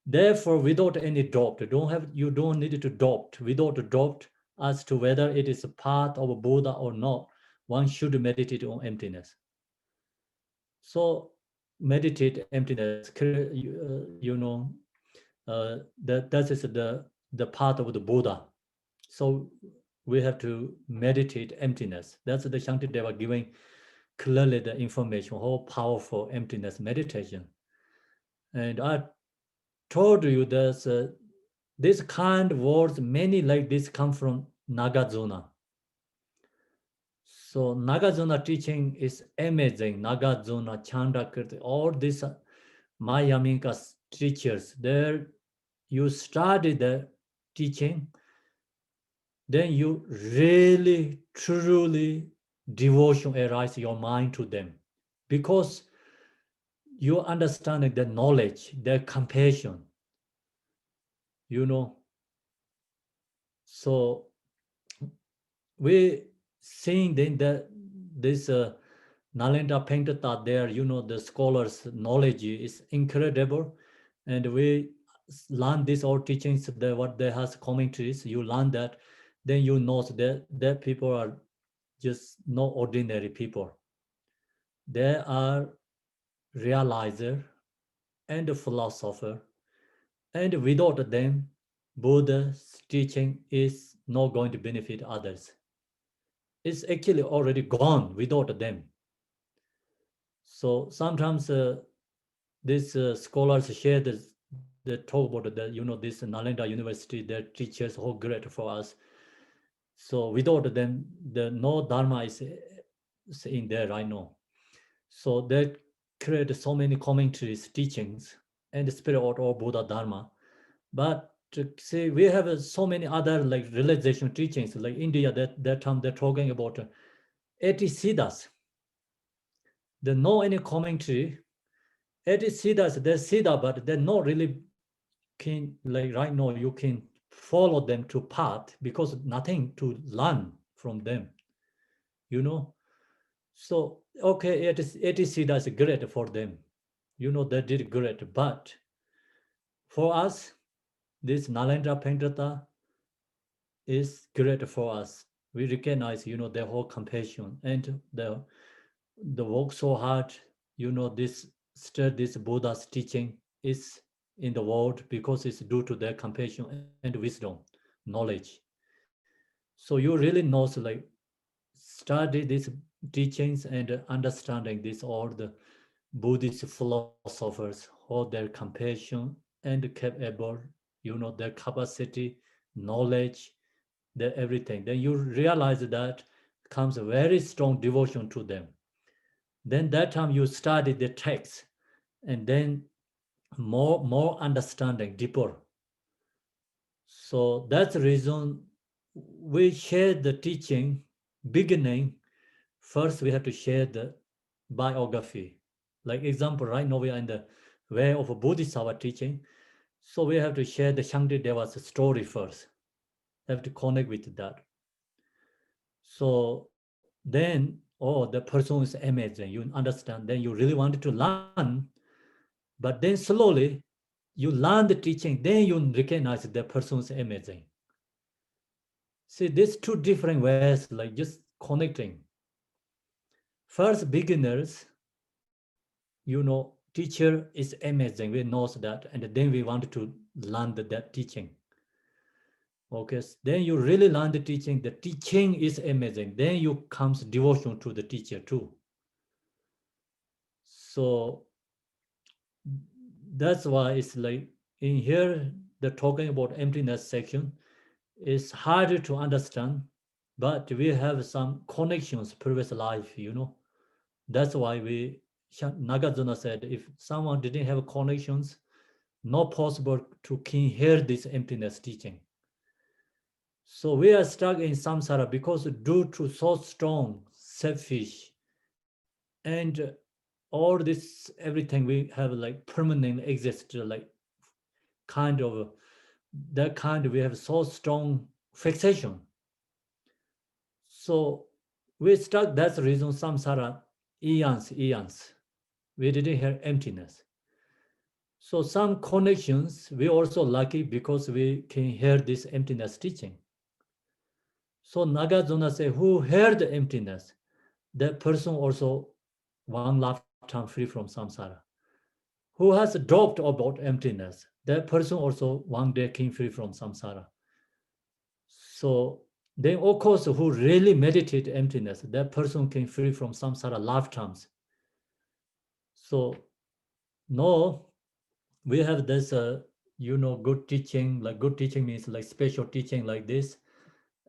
Therefore, without any doubt, you don't need to doubt. Without a doubt as to whether it is a part of a Buddha or not, one should meditate on emptiness. So meditate emptiness. That is the part of the Buddha. So we have to meditate emptiness. That's the Shantideva giving clearly the information how powerful emptiness meditation. And I told you there's this kind of words, many like this come from Nagarjuna. So Nagarjuna teaching is amazing. Nagarjuna, Chandrakirti, all these Mayamika teachers, there you study the teaching, then you really, truly devotion arise your mind to them. Because you understand their knowledge, their compassion, you know. So we seeing then that this Nalanda Pankata there, you know, the scholars' knowledge is incredible. And we learn this all teachings, what they has commentaries, you learn that, then you know that people are just no ordinary people. They are realizer and a philosopher. And without them, Buddha's teaching is not going to benefit others. It's actually already gone without them. So sometimes these scholars share they talk about this Nalanda University, their teachers how great for us. So without them, the no Dharma is in there right now. So they create so many commentaries, teachings, and the spirit or Buddha Dharma. But see, we have so many other like realization teachings, like India, that time they're talking about 80 siddhas. They know any commentary, 80 siddhas, they're siddha, but they're not really can, like right now, you can follow them to path because nothing to learn from them, you know. So, okay, 80 siddhas is great for them. You know, they did great. But for us, this Nalendra Pankata is great for us. We recognize, you know, their whole compassion and the work so hard, you know, this Buddha's teaching is in the world because it's due to their compassion and wisdom, knowledge. So you really know, so like study these teachings and understanding this all the Buddhist philosophers, all their compassion and capable, their capacity, knowledge, their everything. Then you realize that comes a very strong devotion to them. Then that time you study the text, and then more understanding, deeper. So that's the reason we share the teaching beginning. First, we have to share the biography. Like example, right now we are in the way of a Bodhisattva teaching. So we have to share the Shantideva's story first. Have to connect with that. So then, oh, the person is amazing. You understand. Then you really wanted to learn, but then slowly you learn the teaching. Then you recognize the person is amazing. See, these two different ways, like just connecting. First, beginners, teacher is amazing. We knows that, and then we want to learn that teaching. Okay, then you really learn the teaching. The teaching is amazing. Then you comes devotion to the teacher too. So that's why it's like in here, the talking about emptiness section is harder to understand, but we have some connections previous life. That's why Nagarjuna said, if someone didn't have connections, not possible to hear this emptiness teaching. So we are stuck in samsara because due to so strong, selfish, and all this, everything we have like permanent exist, like kind of that kind, we have so strong fixation. So we stuck, that's the reason samsara, eons. We didn't hear emptiness. So some connections, we also lucky because we can hear this emptiness teaching. So Nagarjuna say, who heard the emptiness, that person also one lifetime free from samsara. Who has dropped about emptiness, that person also one day came free from samsara. So then of course who really meditate emptiness, that person came free from samsara lifetimes. So no, we have this good teaching, like good teaching means like special teaching like this,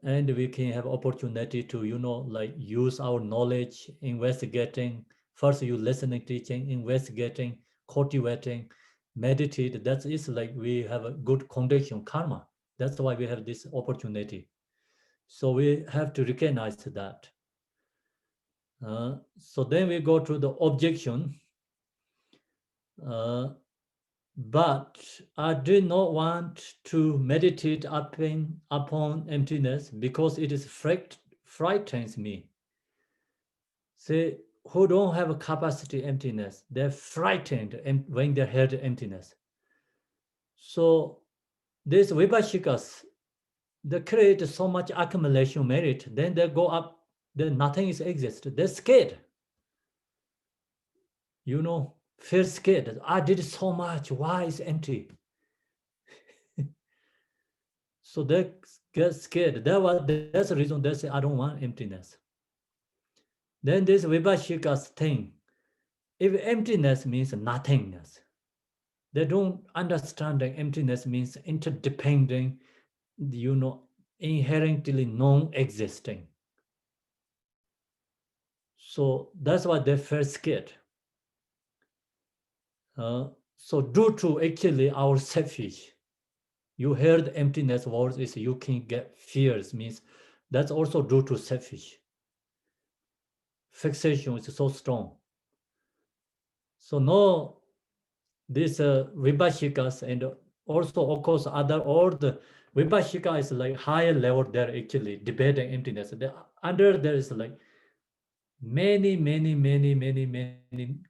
and we can have opportunity to like use our knowledge, investigating. First you listening, teaching, investigating, cultivating, meditate. That is like we have a good condition, karma. That's why we have this opportunity. So we have to recognize that. So then we go to the objection. But I do not want to meditate upon emptiness because it is frightens me. See, who don't have a capacity emptiness, they're frightened when they hear the emptiness. So these vibhashikas, they create so much accumulation merit, then they go up, then nothing is exist. They're scared. Feel scared. I did so much. Why is empty? So they get scared. That's the reason they say, I don't want emptiness. Then this vibhashikas thing, if emptiness means nothingness, they don't understand that emptiness means interdependent, inherently non-existing. So that's why they feel scared. So due to actually our selfish, you heard emptiness words is you can get fears, means that's also due to selfish. Fixation is so strong. So no, this vibhashikas, and also of course all the vibhashika is like higher level, they're actually debating emptiness. Under there is like many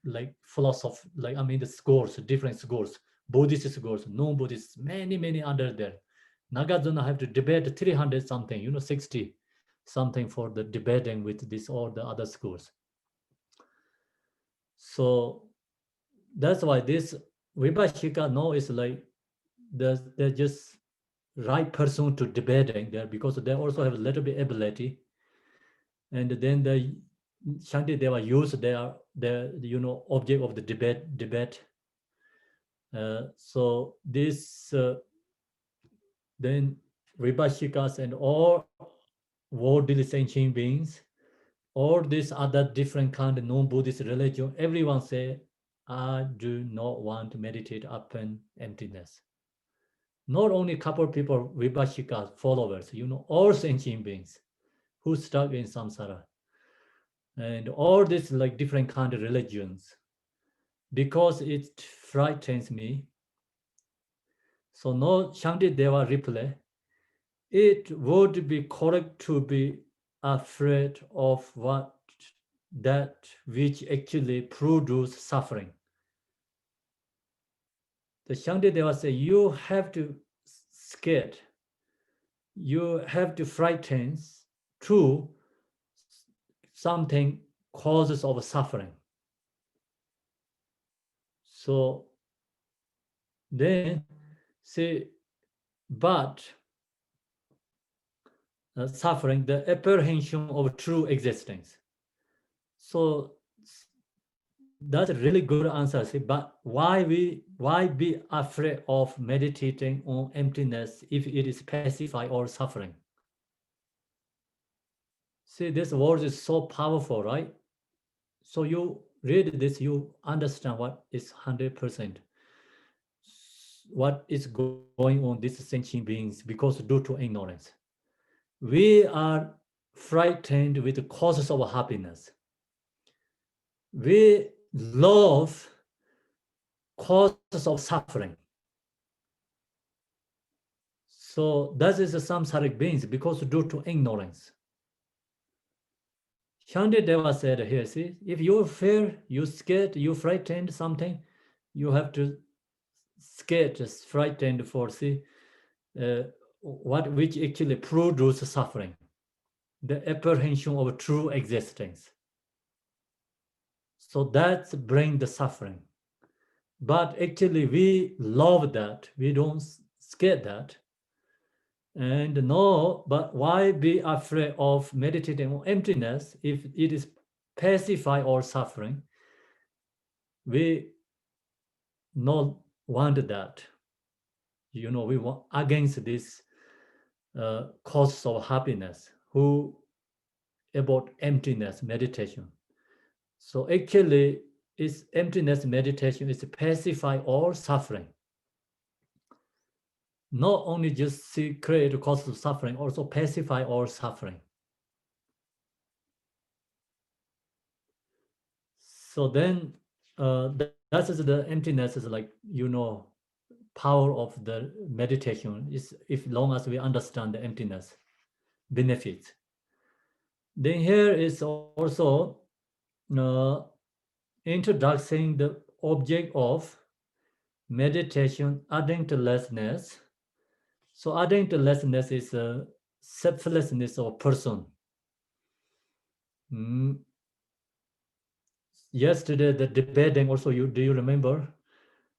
like philosophy, like the scores, different scores, Buddhist scores, non-Buddhist, many under there. Nagarjuna have to debate 300 something, 60 something for the debating with this or the other schools. So that's why this vibhashika no is like they're just right person to debating there, because they also have a little bit ability, and then the Shantideva use their object of the debate, So this then Vibhashikas and all worldly sentient beings, all these other different kind of non-Buddhist religion, everyone say, I do not want to meditate upon emptiness. Not only a couple of people, Vibhashikas, followers, all sentient beings who stuck in samsara. And all these like different kind of religions, because it frightens me. So no Shantideva reply, it would be correct to be afraid of that which actually produce suffering. The Shantideva say you have to scared, you have to frighten to something causes of suffering. So then say, but suffering, the apprehension of true existence. So that's a really good answer. See, but why be afraid of meditating on emptiness if it is pacify or suffering? See, this word is so powerful, right? So you read this, you understand what is 100%. What is going on these sentient beings because due to ignorance. We are frightened with the causes of happiness. We love causes of suffering. So that is the samsaric beings because due to ignorance. Shantideva said here, see, if you fear, you scared, you frightened something, you have to scared, frightened for see which actually produce suffering, the apprehension of true existence. So that's bring the suffering. But actually we love that, we don't scare that. And no, but why be afraid of meditating on emptiness if it is pacify or suffering? We not want that. We want against this cause of happiness, who about emptiness meditation. So actually, is emptiness meditation is pacify all suffering. Not only just see create cause of suffering, also pacify all suffering. So then that is the emptiness is like, power of the meditation is if long as we understand the emptiness benefits. Then here is also introducing the object of meditation, addictlessness. So addictlessness is a selflessness of person. Yesterday, the debating also, do you remember?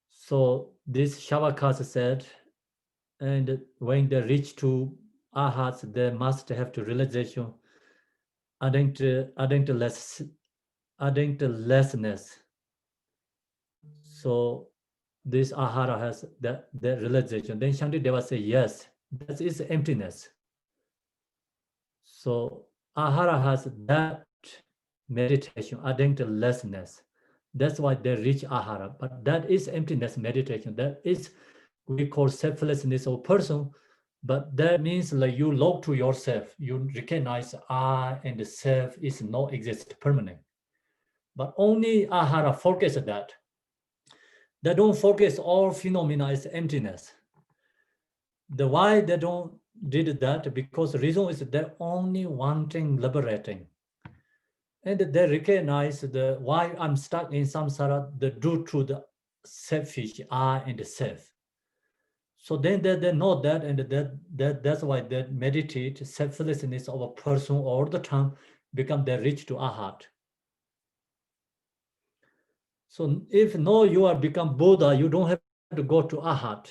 So this Shavakas said, and when they reach to ahats, they must have to realization, addictlessness. So this ahara has that realization. Then Shantideva say, yes, that is emptiness. So ahara has that meditation, addictlessness. That's why they reach ahara. But that is emptiness meditation. That is we call selflessness of person. But that means like you look to yourself. You recognize I and the self is not exist permanent. But only ahara focus that. They don't focus all phenomena is emptiness. The why they don't did that because the reason is they're only wanting liberating. And they recognize the why I'm stuck in samsara, the due to the selfish I and the self. So then they know that, and that's why they meditate selflessness of a person all the time, become they reach to ahat. So if you are become Buddha, you don't have to go to ahat.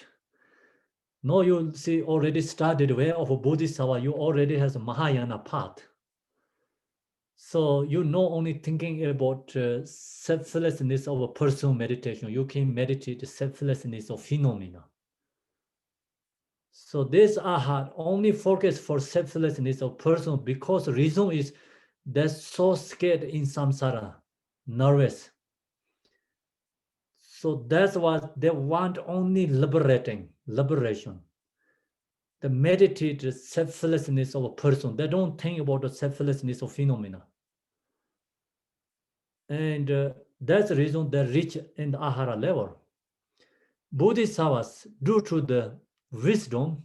No, you see already started way of Bodhisattva, you already has a Mahayana path. So you not only thinking about selflessness of a personal meditation, you can meditate the selflessness of phenomena. So this aha only focus for selflessness of person because the reason is they're so scared in samsara, nervous. So that's what they want, only liberation. The meditate selflessness of a person. They don't think about the selflessness of phenomena. And that's the reason they reach in the ahara level. Bodhisattvas, due to the wisdom,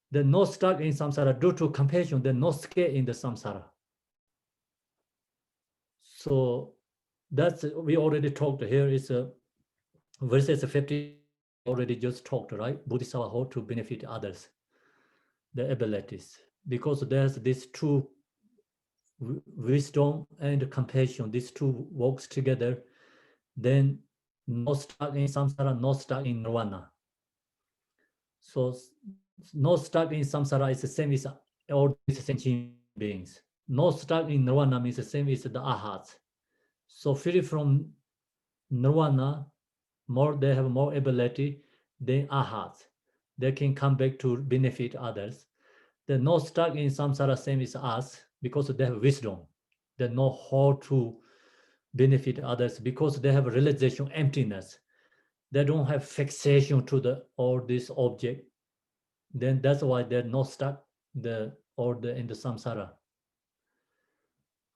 they're not stuck in samsara. Due to compassion, they're not scared in the samsara. So that's, we already talked here, is verses 50 already just talked, right? Bodhisattva how to benefit others, the abilities. Because there's these two, wisdom and compassion, these two works together, then no stuck in samsara, no stuck in nirvana. So no stuck in samsara is the same as all these sentient beings. No stuck in nirvana means the same as the ahats. So free from nirvana, more they have more ability than ahats. They can come back to benefit others. They're not stuck in samsara same as us because they have wisdom. They know how to benefit others because they have realization emptiness. They don't have fixation to the or this object. Then that's why they're not stuck the or the in the samsara.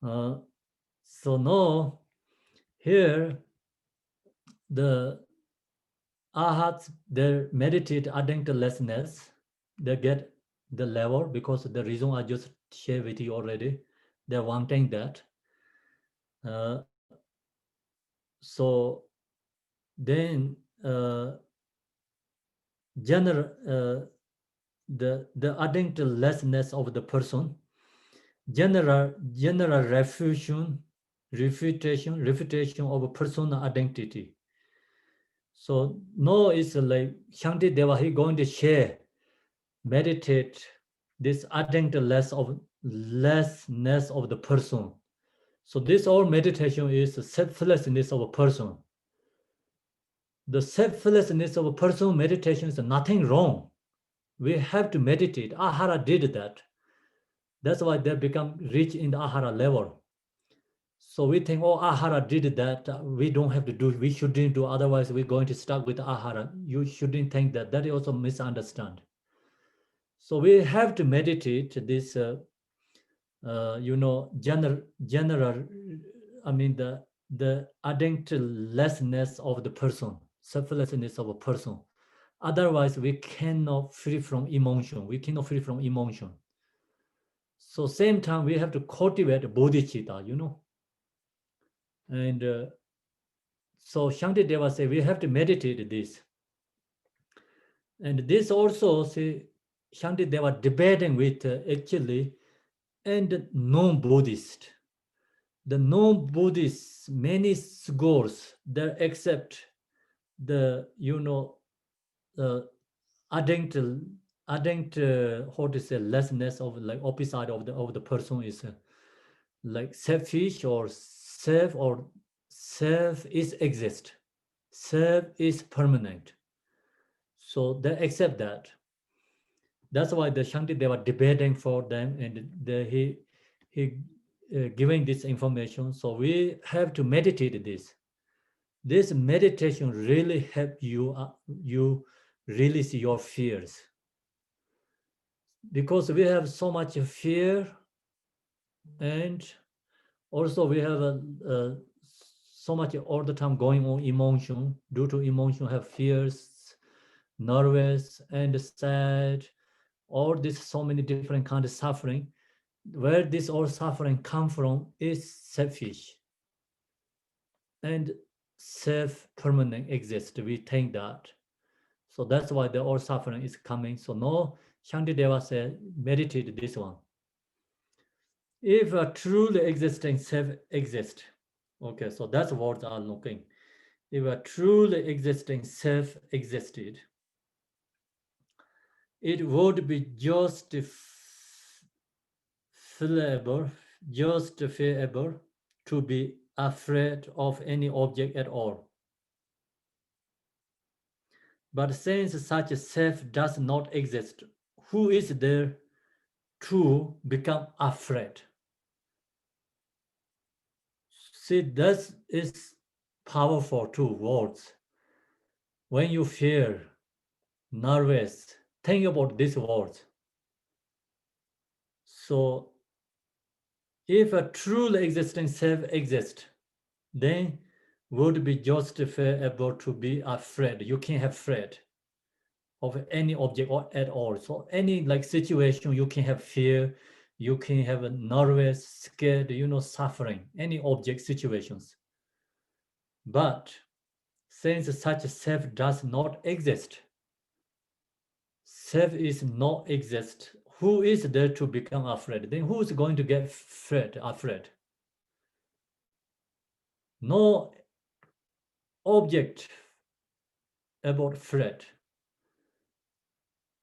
So now here the ahats, they meditate addictlessness, they get the level because the reason I just shared with you already, they're wanting that. So then the addictlessness of the person, general refutation of a personal identity. So no, it's like Shantideva, he going to share, meditate this addictlessness of the person. So this all meditation is the selflessness of a person. The selflessness of a person meditation is nothing wrong. We have to meditate. Ahara did that. That's why they become rich in the ahara level. So we think, oh, ahara did that. We don't have to do. We shouldn't do. Otherwise, we're going to stuck with ahara. You shouldn't think that. That is also misunderstand. So we have to meditate this. General. I mean the addictlessness of the person, selflessness of a person. Otherwise, we cannot free from emotion. We cannot free from emotion. So same time, we have to cultivate bodhicitta, And so Shantideva say we have to meditate this. And this also, say, Shantideva debating with actually and non-Buddhist. The non-Buddhists, many scholars, they accept the, addict, how to say, lessness of like opposite of the person is like selfish or self is exist, self is permanent. So they accept that. That's why the Shantideva debating for them, and he giving this information. So we have to meditate this. This meditation really help you release your fears, because we have so much fear, and also we have so much all the time going on emotion. Due to emotion, have fears, nervous and sad. All this so many different kind of suffering. Where this all suffering come from is selfish and self-permanent exist. We think that. So that's why the all suffering is coming. So no, Shantideva said, meditate this one. If a truly existing self exists, okay, so that's what I'm looking. If a truly existing self existed, it would be justifiable, just feel able to be afraid of any object at all. But since such a self does not exist, who is there to become afraid? See, this is powerful two words. When you fear, nervous, think about these words. So, if a truly existing self exists, then would be justifiable to be afraid. You can't have afraid of any object or at all. So any like situation, you can have fear, you can have a nervous, scared, suffering, any object situations. But since such a self does not exist, self is not exist, who is there to become afraid? Then who is going to get afraid? No object about afraid.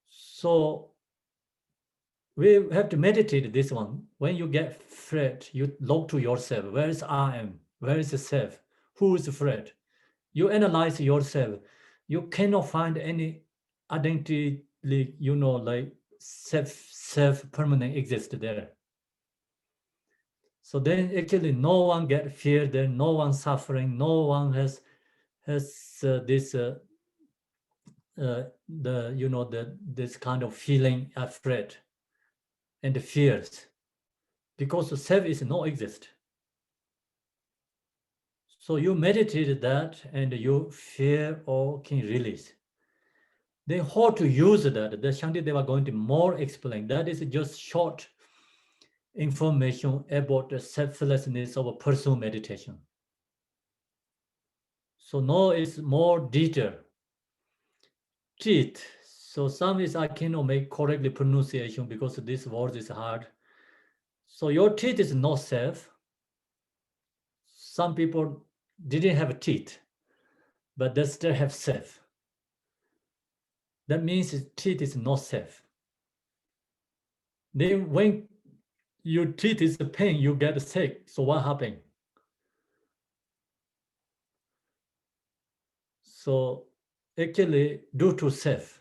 So we have to meditate this one. When you get afraid, you look to yourself. Where is I am? Where is the self? Who is afraid? You analyze yourself. You cannot find any identity, like self permanent exist there. So then actually no one get fear there, no one suffering, no one has this this kind of feeling afraid and fears, because the self is not exist. So you meditate that and you fear or can release. Then how to use that? The Shantideva going to more explain. That is just short information about the selflessness of a personal meditation. So now it's more detail. Teeth. So some is I cannot make correctly pronunciation because this word is hard. So your teeth is not self. Some people didn't have teeth, but they still have self. That means teeth is not self. Then when your teeth is the pain, you get sick. So what happened? So actually due to self,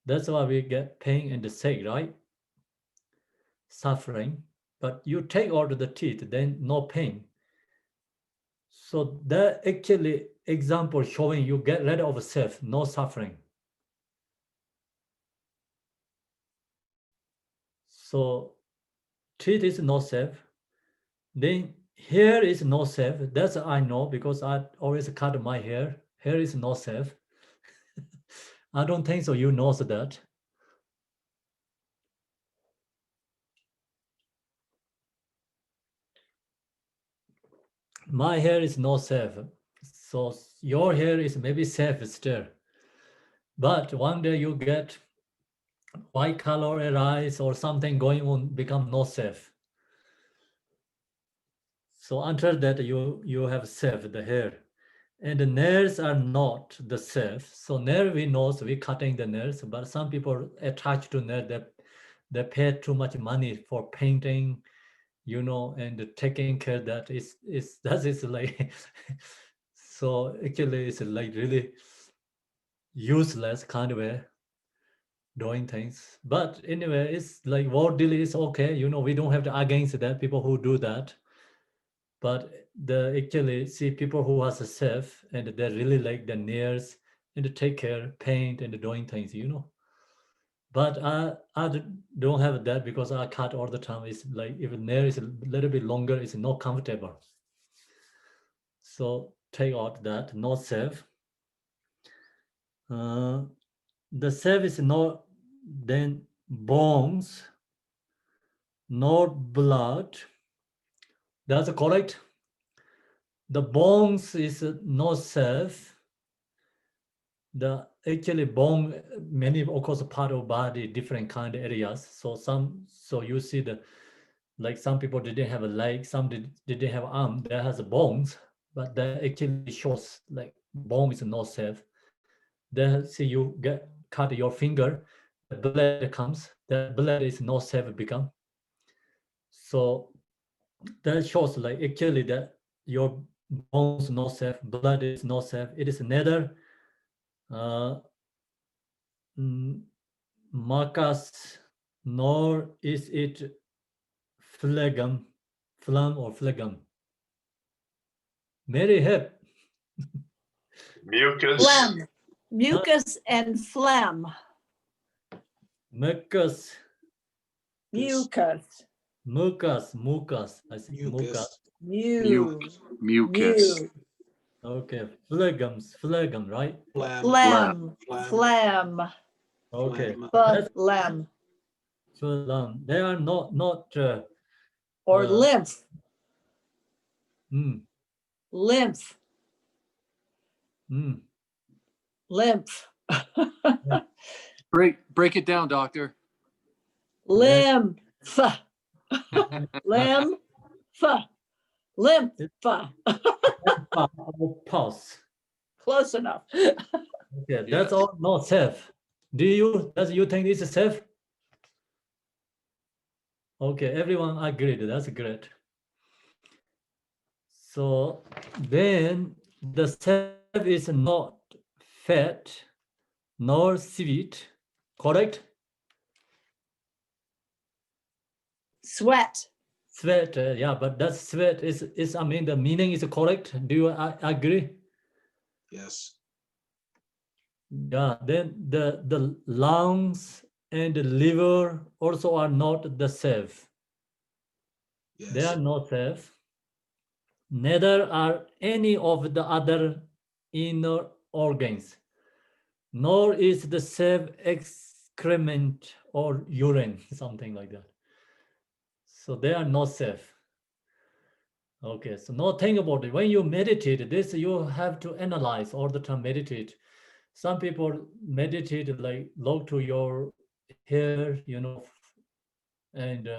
that's why we get pain and sick, right? Suffering. But you take out the teeth, then no pain. So that actually example showing you get rid of self, no suffering. So teeth is no self. Then hair is no self. That's I know because I always cut my hair. Hair is no self. I don't think so. You know that. My hair is no self. So your hair is maybe self still. But one day you get white color arise or something going on, become no self. So until that you have self, the hair. And the nails are not the self. So nail we know, so we cutting the nails, but some people attached to nail, they pay too much money for painting, and taking care that that is like so actually it's like really useless kind of way doing things. But anyway, it's like worldly is okay, we don't have to against that people who do that. But the actually see people who has a self and they really like the nails and take care, paint and doing things, But I don't have that because I cut all the time. It's like if a nail is a little bit longer, it's not comfortable. So take out that, not self. The self is not then bones, not blood. That's correct. The bones is not self. The actually bone, many of course part of body, different kind of areas. So you see like some people didn't have a leg, some didn't have arm. That has bones, but that actually shows like bone is not self. Then see you cut your finger, the blood comes. The blood is not self become. So that shows like actually that your bones no self, blood is no self. It is neither marcus nor is it phlegm or phlegm. Mary Hep. Mucus. Phlegm. Mucus and phlegm. Mucus. Mucus. Mucus. I see mucus. Mucus. Okay, phlegm, right? Phlegm. Okay, that's Phlegm. phlegm. They are not Or lymph. mm, Lymph. mm. Lymph. Break it down, doctor. Lymph. Lymph. Lymph. Pulse. Close enough. Okay, that's all not safe. Does you think it's safe? Okay, everyone agreed. That's great. So then the self is not fat nor sweet, correct? Sweat. Sweat, yeah, but that sweat is I mean the meaning is correct. Do you agree? Yes. Yeah, then the lungs and the liver also are not the self. Yes. They are not self. Neither are any of the other inner organs, nor is the self excrement or urine, something like that. So they are not self. Okay, so now think about it. When you meditate, this you have to analyze all the time, meditate. Some people meditate like look to your hair, and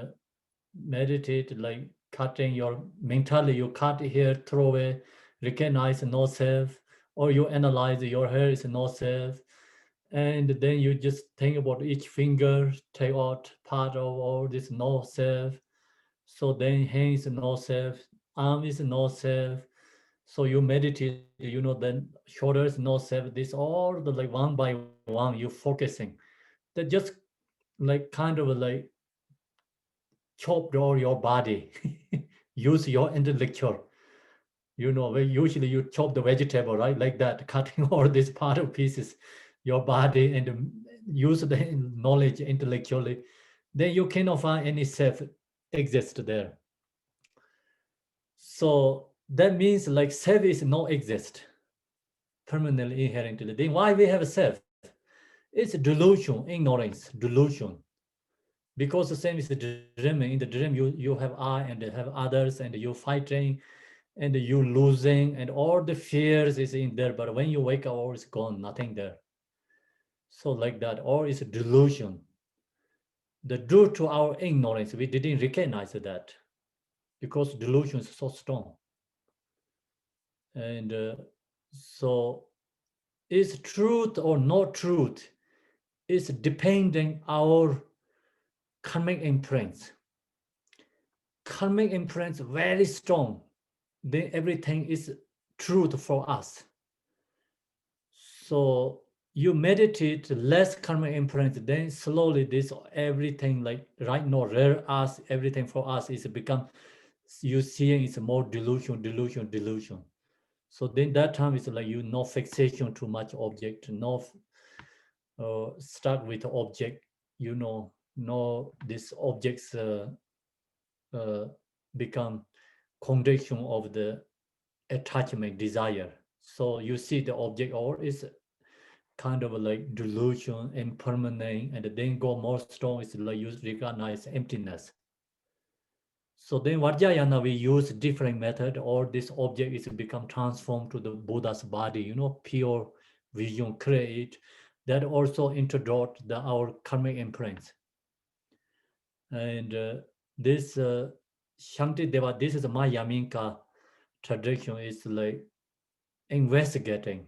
meditate like cutting your, mentally you cut hair, throw away, recognize no self, or you analyze your hair is no self. And then you just think about each finger, take out part of all this no self. So then hands no self, arm is no self. So you meditate, then shoulders no self. This all the like one by one you focusing. That just like kind of like chop all your body. Use your intellectual. Where usually you chop the vegetable, right? Like that, cutting all these part of pieces, your body, and use the knowledge intellectually. Then you cannot find any self exist there. So that means like self is not exist permanently inherently. Then why we have a self? It's delusion, ignorance, delusion. Because the same is the dream. In the dream, you have I and have others, and you fighting, and you losing, and all the fears is in there. But when you wake up, all is gone, nothing there. So like that, all is delusion. The due to our ignorance, we didn't recognize that because delusion is so strong. And so is truth or not truth is depending our karmic imprints. Karmic imprints very strong. Then everything is truth for us. So you meditate less karmic imprints, then slowly this everything like right now rare us, everything for us is become, you seeing it's more delusion. So then that time is like no fixation too much object, no stuck with object, no these objects become condition of the attachment desire. So you see the object or is kind of like delusion, impermanent, and then go more strong is like you recognize emptiness. So then Vajrayana, we use different method, or this object is become transformed to the Buddha's body, pure vision create. That also introduce our karmic imprints. And this Shantideva, this is my Yaminka tradition, is like investigating,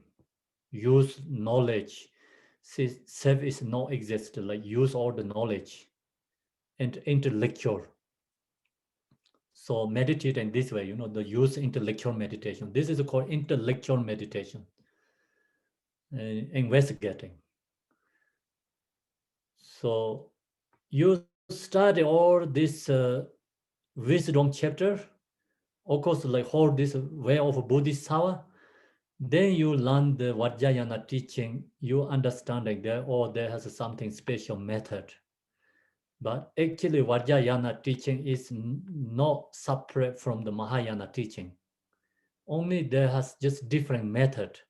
use knowledge. See, self is not exist, like use all the knowledge and intellectual. So meditate in this way, the use intellectual meditation. This is called intellectual meditation, investigating. So you study all this wisdom chapter, of course, like whole this way of Bodhisattva. Then you learn the Vajrayana teaching, you understanding that, there has something special method. But actually Vajrayana teaching is not separate from the Mahayana teaching. Only there has just different method.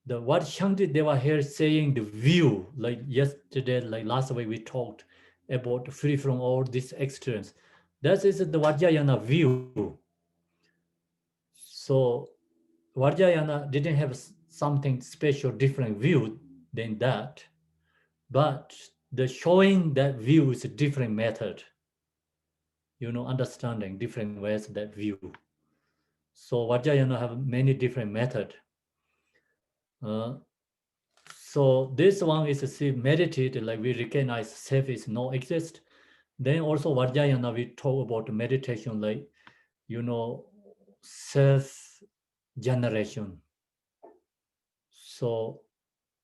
What Shantideva here saying, the view, like yesterday, like last week we talked about free from all this experience. That is the Vajrayana view. So Vajrayana didn't have something special, different view than that, but the showing that view is a different method. Understanding different ways that view. So Vajrayana have many different method. So this one is to meditate, like we recognize self is no exist. Then also Vajrayana we talk about meditation, like self generation. So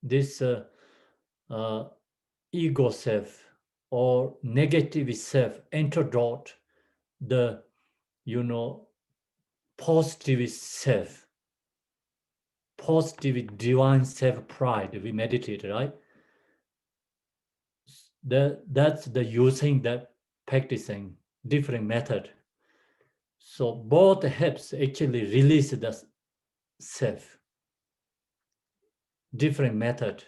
this ego self or negative self introduce the positive self, positive divine self pride. We meditate, right? That's the using, that practicing different method. So both helps actually release the self, different method.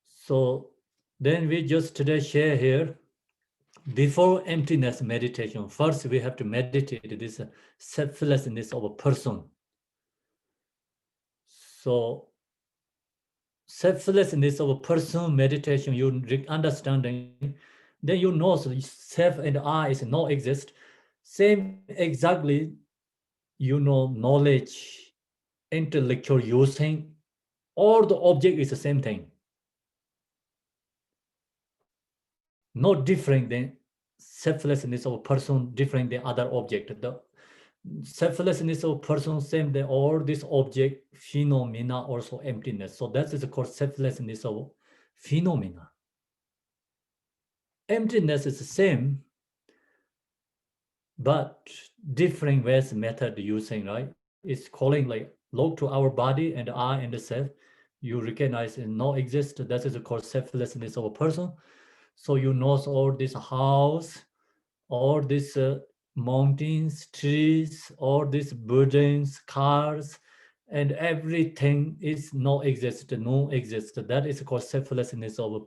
So then we just today share here, before emptiness meditation, first we have to meditate this selflessness of a person. So selflessness of a person meditation, you understanding, then you know self and I is no exist. Same exactly, knowledge, intellectual using, all the object is the same thing. No different than selflessness of a person, different than other object. The selflessness of person, same than all this object, phenomena, also emptiness. So that is called selflessness of phenomena. Emptiness is the same, but different ways method using, right? It's calling like look to our body and I and the self. You recognize it no exist. That is called selflessness of a person. So you know all this house, all these mountains, trees, all these buildings, cars, and everything is no exist, no exist. That is called selflessness of a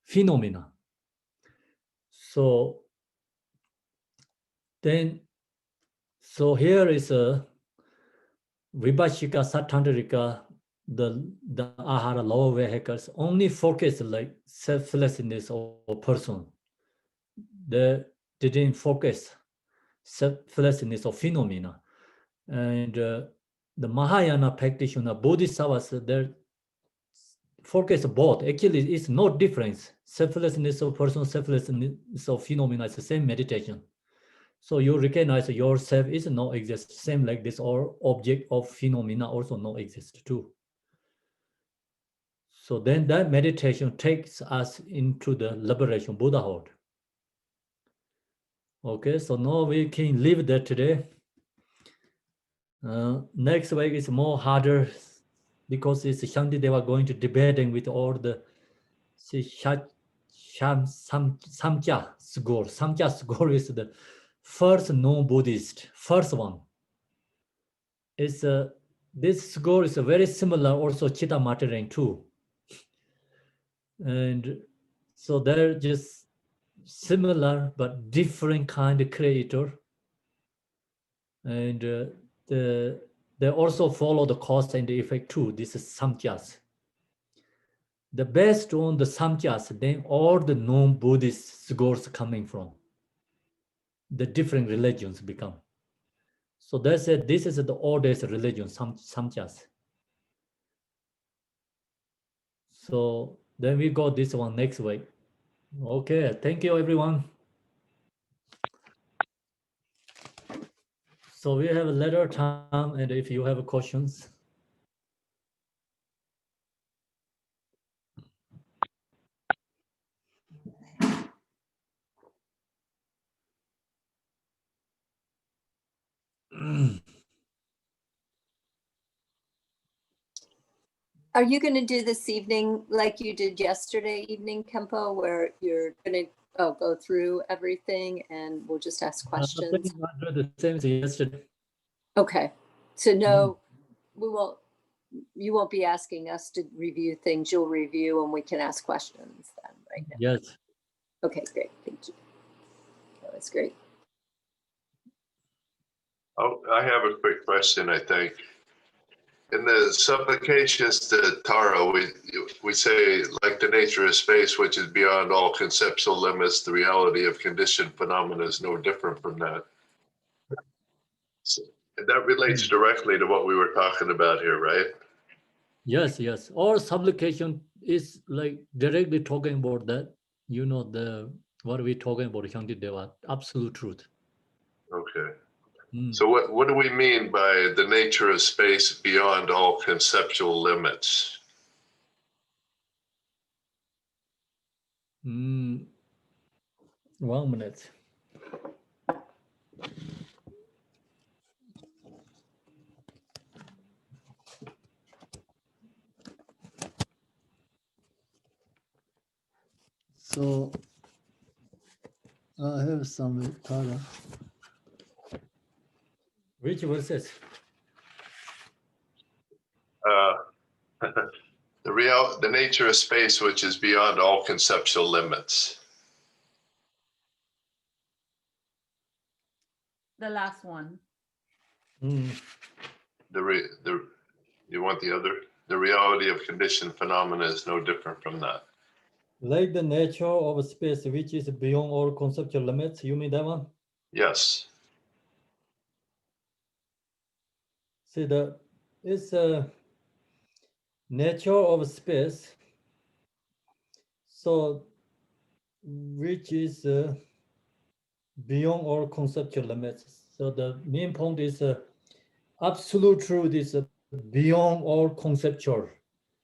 phenomena. So then, so here is a Vibhashika, Sattandrika, the ahara lower vehicles only focus like selflessness of a person. They didn't focus selflessness of phenomena. And the Mahayana practitioner, Bodhisattvas, they focus both. Actually, it's no difference. Selflessness of person, selflessness of phenomena is the same meditation. So you recognize yourself is no exist, same like this, or object of phenomena also no exist too. So then that meditation takes us into the liberation Buddhahood. Okay, so now we can leave that today. Next week is more harder because it's Shantideva going to debating with all the Samkhya score. Samkhya score is the first non-Buddhist, first one. It's this score is very similar also Chitta Martyring too. And so they're just similar but different kind of creator. And they also follow the cause and the effect too. This is Samkhyas. The best on the Samkhyas, then all the non-Buddhist scores coming from. The different religions become. So that's it. This is the oldest religion, Samkhyas. So then we got this one next week. Okay, thank you everyone. So we have a letter time, and if you have questions. Are you going to do this evening like you did yesterday evening, Khenpo, where you're going to go through everything and we'll just ask questions? The same as yesterday. Okay. So no, you won't be asking us to review things. You'll review and we can ask questions then, right now. Yes. Okay, great. Thank you. That was great. Oh, I have a quick question, I think. In the supplications to Tara, we say, like the nature of space, which is beyond all conceptual limits, the reality of conditioned phenomena is no different from that. So, and that relates directly to what we were talking about here, right? Yes, yes. Or supplication is like directly talking about that. You know, what are we talking about, Shantideva? Absolute truth. Okay. Mm. So what do we mean by the nature of space beyond all conceptual limits? 1 minute. So I have some Tara. Which verses? The nature of space, which is beyond all conceptual limits. The last one. Mm. You want the other? The reality of conditioned phenomena is no different from that. Like the nature of space, which is beyond all conceptual limits. You mean that one? Yes. See, it's a nature of space. So, which is beyond all conceptual limits. So the main point is absolute truth is beyond all conceptual.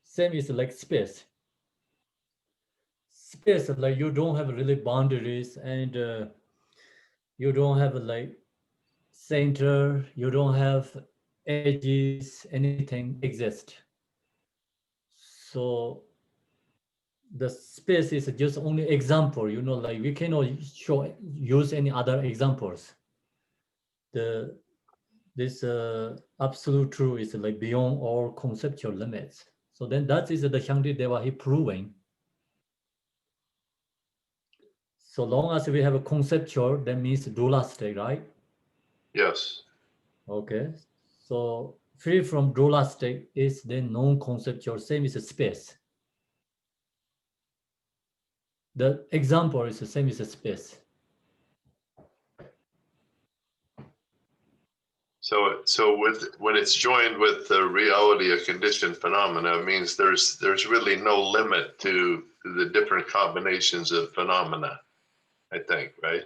Same is like space. Space, like you don't have really boundaries, and you don't have like center, you don't have edges, anything exist. So the space is just only example, you know, like we cannot use any other examples. This absolute truth is like beyond all conceptual limits. So then that is the Shantideva he proving. So long as we have a conceptual, that means dualistic, right? Yes. Okay. So free from dualistic is the non-conceptual, same as space. The example is the same as space. So when it's joined with the reality of conditioned phenomena, it means there's really no limit to the different combinations of phenomena, I think, right?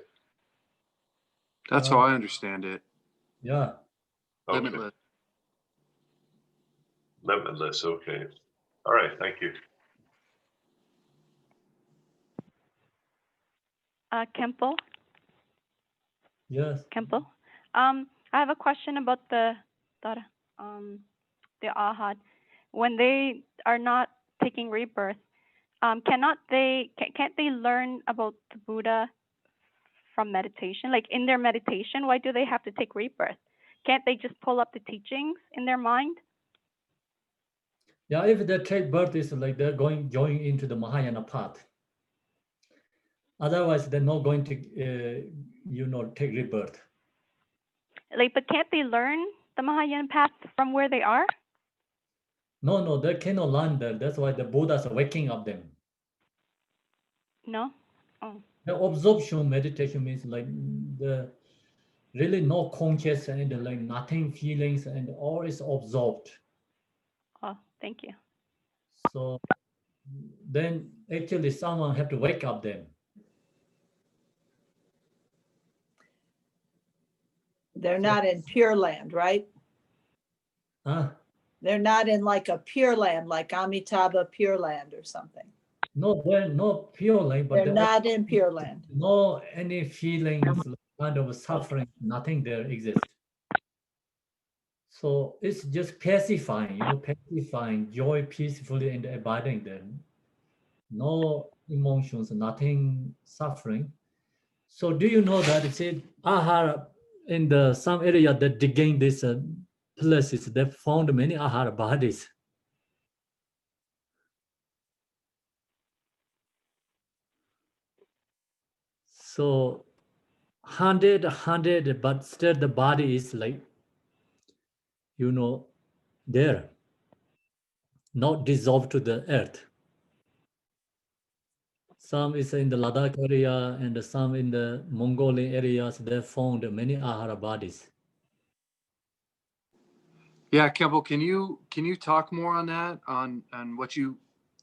That's how I understand it. Yeah. Okay. Limitless. Limitless, okay. All right, thank you. Khenpo. Yes. Khenpo. I have a question about the Arhat. When they are not taking rebirth, can't they learn about the Buddha from meditation? Like in their meditation, why do they have to take rebirth? Can't they just pull up the teachings in their mind? Yeah, if they take birth, is like they're going into the Mahayana path. Otherwise, they're not going to, take rebirth. Like, but can't they learn the Mahayana path from where they are? No, they cannot learn that. That's why the Buddhas are waking up them. No. Oh. The absorption meditation means like the really no conscious and like nothing feelings and all is absorbed. Oh, thank you. So then actually someone have to wake up them. They're not in Pure Land, right? They're not in like a Pure Land, like Amitabha Pure Land or something. No, they're not pure land, but They're not in Pure Land. no any feelings, kind of suffering, nothing there exists. So it's just pacifying, pacifying, joy peacefully and abiding there. No emotions, nothing suffering. So do you know that it's ahara in the some area that digging these places, they found many ahara bodies. So 100, but still the body is like, there, not dissolved to the earth. Some is in the Ladakh area and some in the Mongolian areas, they found many ahara bodies. Yeah, Khenpo, can you talk more on that, on what you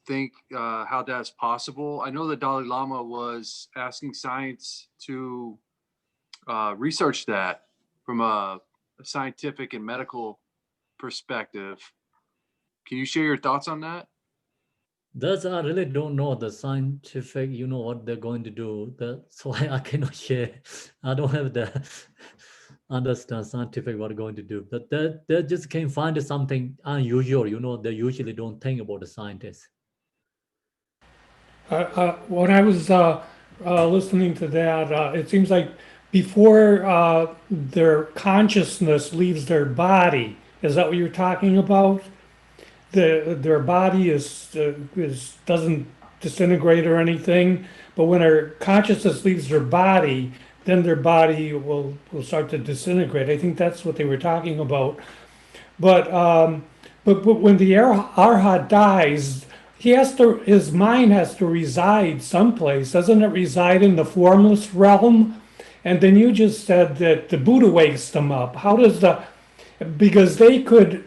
think, how that's possible? I know the Dalai Lama was asking science to research that from a scientific and medical perspective. Can you share your thoughts on that? That's I really don't know the scientific, what they're going to do. That's why I cannot share. I don't have the understand scientific what they're going to do. But they just can find something unusual. They usually don't think about the scientists. When I was listening to that, it seems like before their consciousness leaves their body, is that what you're talking about? Their body is doesn't disintegrate or anything, but when their consciousness leaves their body, then their body will start to disintegrate. I think that's what they were talking about. But when the arhat dies, his mind has to reside someplace. Doesn't it reside in the formless realm? And then you just said that the Buddha wakes them up. How does because they could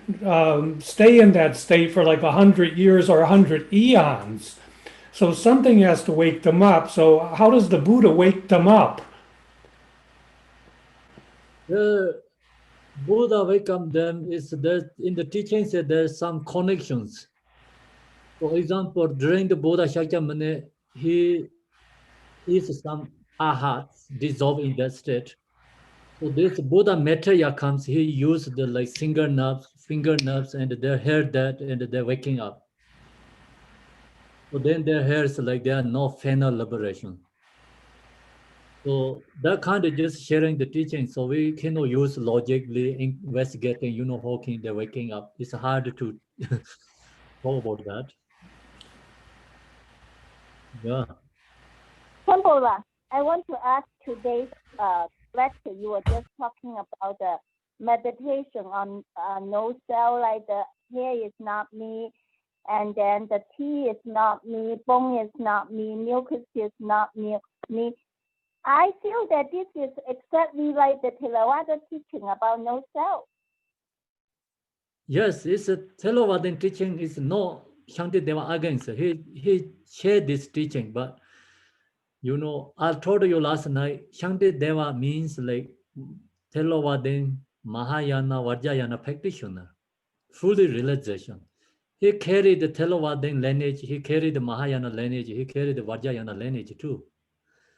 stay in that state for like 100 years or 100 eons. So something has to wake them up. So how does the Buddha wake them up? The Buddha welcome them is that in the teachings there's some connections. For example, during the Buddha Shakyamuni, he is some ahats dissolved in that state. So this Buddha Maitreya comes, he used the finger nerves, and their hair that, and they're waking up. So then their hairs there are no final liberation. So that kind of just sharing the teaching. So we cannot use logically investigating, how can they're waking up. It's hard to talk about that. Yeah. Khenpo, I want to ask today's lecture. You were just talking about the meditation on no cell, like the hair is not me, and then the tea is not me, bone is not me, milk is not me. I feel that this is exactly like the Theravada teaching about no cell. Yes, it's a Theravada teaching is no Shantideva against. He shared this teaching, but I told you last night, Shantideva means like Theravada, Mahayana, Vajrayana practitioner, fully realization. He carried the Theravada lineage, he carried the Mahayana lineage, he carried the Vajrayana lineage too.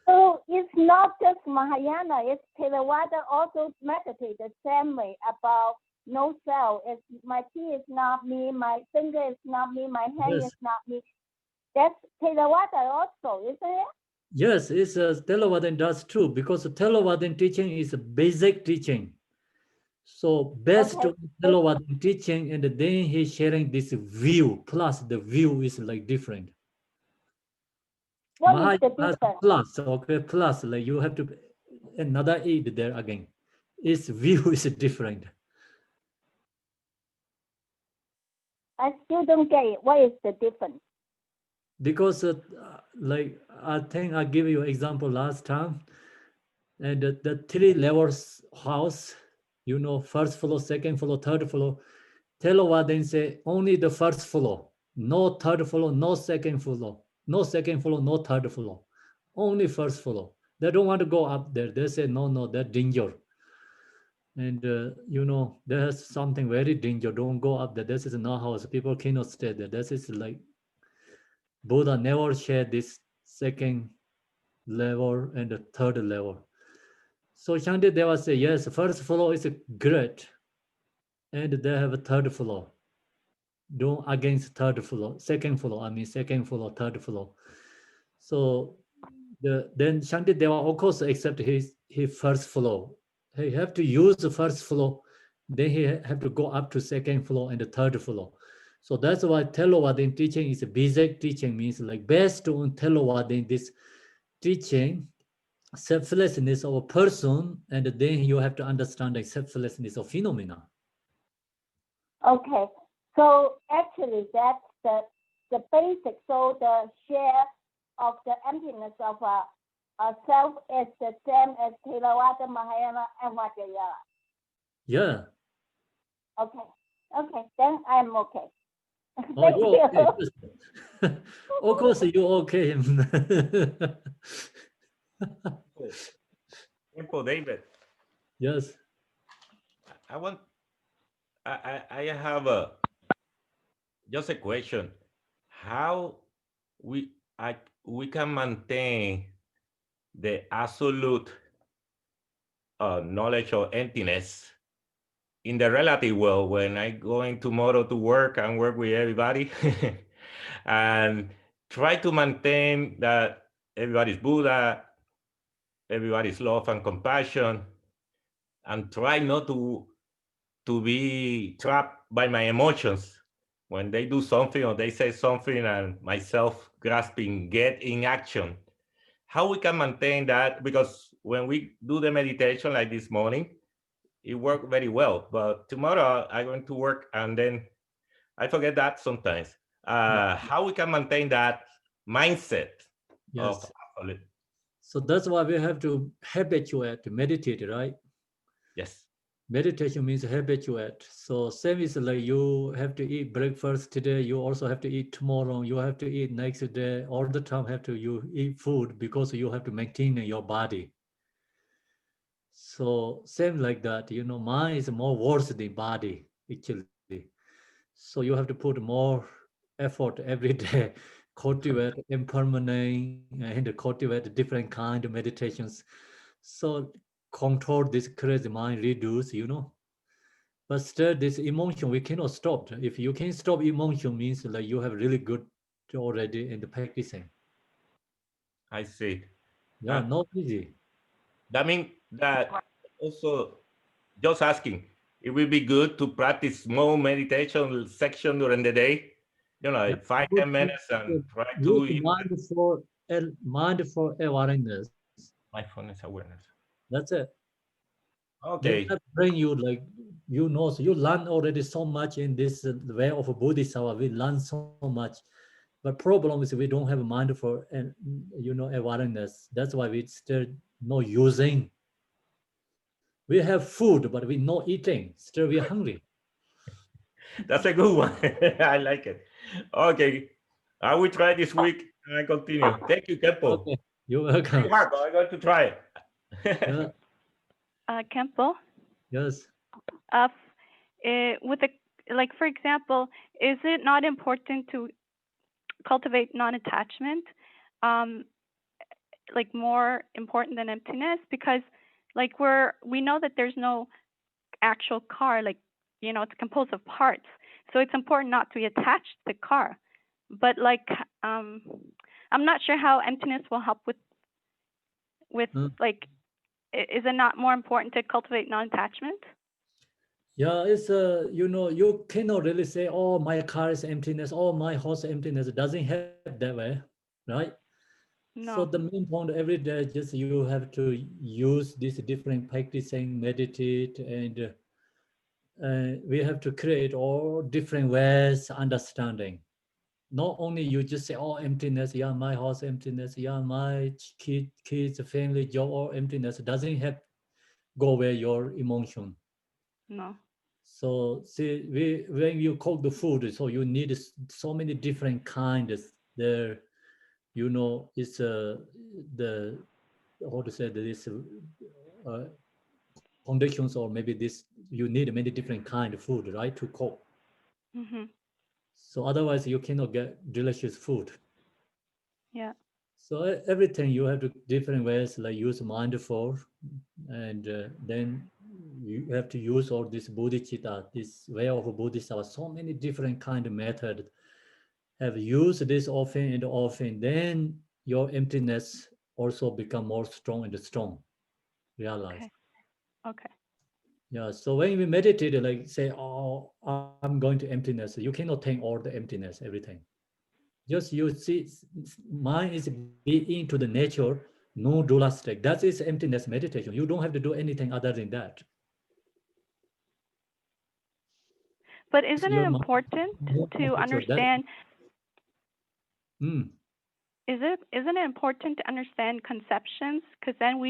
So it's not just Mahayana, it's Theravada also meditate the same way about no cell. It's my tea is not me, my finger is not me, my hand is not me. That's Theravada also, isn't it? Yes, it's Theravada does too, because Theravada teaching is a basic teaching. So best Theravada teaching, and then he's sharing this view, plus the view is different. What is the difference? Plus, okay, plus you have to another aid there again. Its view is different. I still don't get it. What is the difference? Because I think I gave you example last time, and the 3 levels house, first floor, second floor, third floor. Theravada say only the first floor, no third floor, no second floor, no second floor, no third floor, only first floor. They don't want to go up there. They say no, that's danger. And you know, there's something very dangerous. Don't go up there. This is not house. People cannot stay there. This is like Buddha never shared this second level and the third level. So Shantideva say, yes, first floor is great. And they have a third floor. Don't against third floor, second floor, I mean second floor, third floor. So then Shantideva of course accept his first floor. He have to use the first floor, then he have to go up to second floor and the third floor. So that's why Theravada teaching is a basic teaching, means like based on Theravada this teaching, selflessness of a person, and then you have to understand the selflessness of phenomena. Okay, so actually that's the basic. So the share of the emptiness of a self is the same as Theravada, Mahayana, and Vajrayana. Yeah. Okay, okay, then I'm okay. Oh, Thank you're you. okay. Of course, you're okay. Khenpo, David, Yes. I have just a question. How we can maintain the absolute knowledge of emptiness in the relative world when I going tomorrow to work and work with everybody and try to maintain that everybody's Buddha, everybody's love and compassion, and try not to be trapped by my emotions when they do something or they say something and myself grasping, get in action. How we can maintain that? Because when we do the meditation like this morning, it worked very well. But tomorrow I'm going to work and then I forget that sometimes. How we can maintain that mindset Yes. of absolute? So that's why we have to habituate to meditate, right? Yes. Meditation means habituate. So same is like you have to eat breakfast today, you also have to eat tomorrow, you have to eat next day, all the time have to you eat food because you have to maintain your body. So same like that, you know, mind is more worse than body actually. So you have to put more effort every day, cultivate impermanent and cultivate different kind of meditations. So control this crazy mind, reduce, you know. But still this emotion, we cannot stop. If you can stop emotion means that you have really good already in the practicing. I see. Yeah, not easy. That means that also just asking, it will be good to practice small meditation section during the day, you know, Yeah, like 5, put, 10 minutes and try use to even mindful awareness. mindfulness awareness. That's it. Okay. That bring you like, you know, so you learn already so much in this way of Bodhisattva. We learn so much, but problem is we don't have mindful and you know awareness. That's why we still not using. We have food, but we not eating. Still we are hungry. That's a good one. I like it. Okay. I will try this week and I continue. Thank you, Khenpo. Okay, you're Very welcome. hard, but I'm going to try it. Yeah, Khenpo, yes. with the, like, for example, is it not important to cultivate non-attachment, like more important than emptiness? Because like we know that there's no actual car, like, you know, it's composed of parts, so it's important not to be attached to the car. But like, I'm not sure how emptiness will help with like, is it not more important to cultivate non-attachment? Yeah, it's you know, you cannot really say, oh, my car is emptiness, oh, my house is emptiness. It doesn't have that way, right? No. So the main point every day, just you have to use this different practicing, meditate, and we have to create all different ways understanding. Not only you just say, oh, emptiness, yeah, my house emptiness, yeah, my kids, family, job, all emptiness. It doesn't have go where your emotion. No. So see, when you cook the food, so you need so many different kinds there. You know, it's the how to say this conditions, or maybe this you need many different kind of food, right, to cook. Mm-hmm. So otherwise you cannot get delicious food. Yeah. So everything you have to different ways, like use mindful, and then you have to use all this bodhicitta, this way of bodhisattva. So many different kind of method. Have used this often and often, then your emptiness also become more strong and strong. Realize. Okay. Okay. Yeah. So when we meditate, like say, oh, I'm going to emptiness, you cannot think all the emptiness, everything. Just you see, mind is be into the nature, no dualistic. That is emptiness meditation. You don't have to do anything other than that. But isn't it Your mind, important no to nature, understand? Mm. Isn't it important to understand conceptions? Because then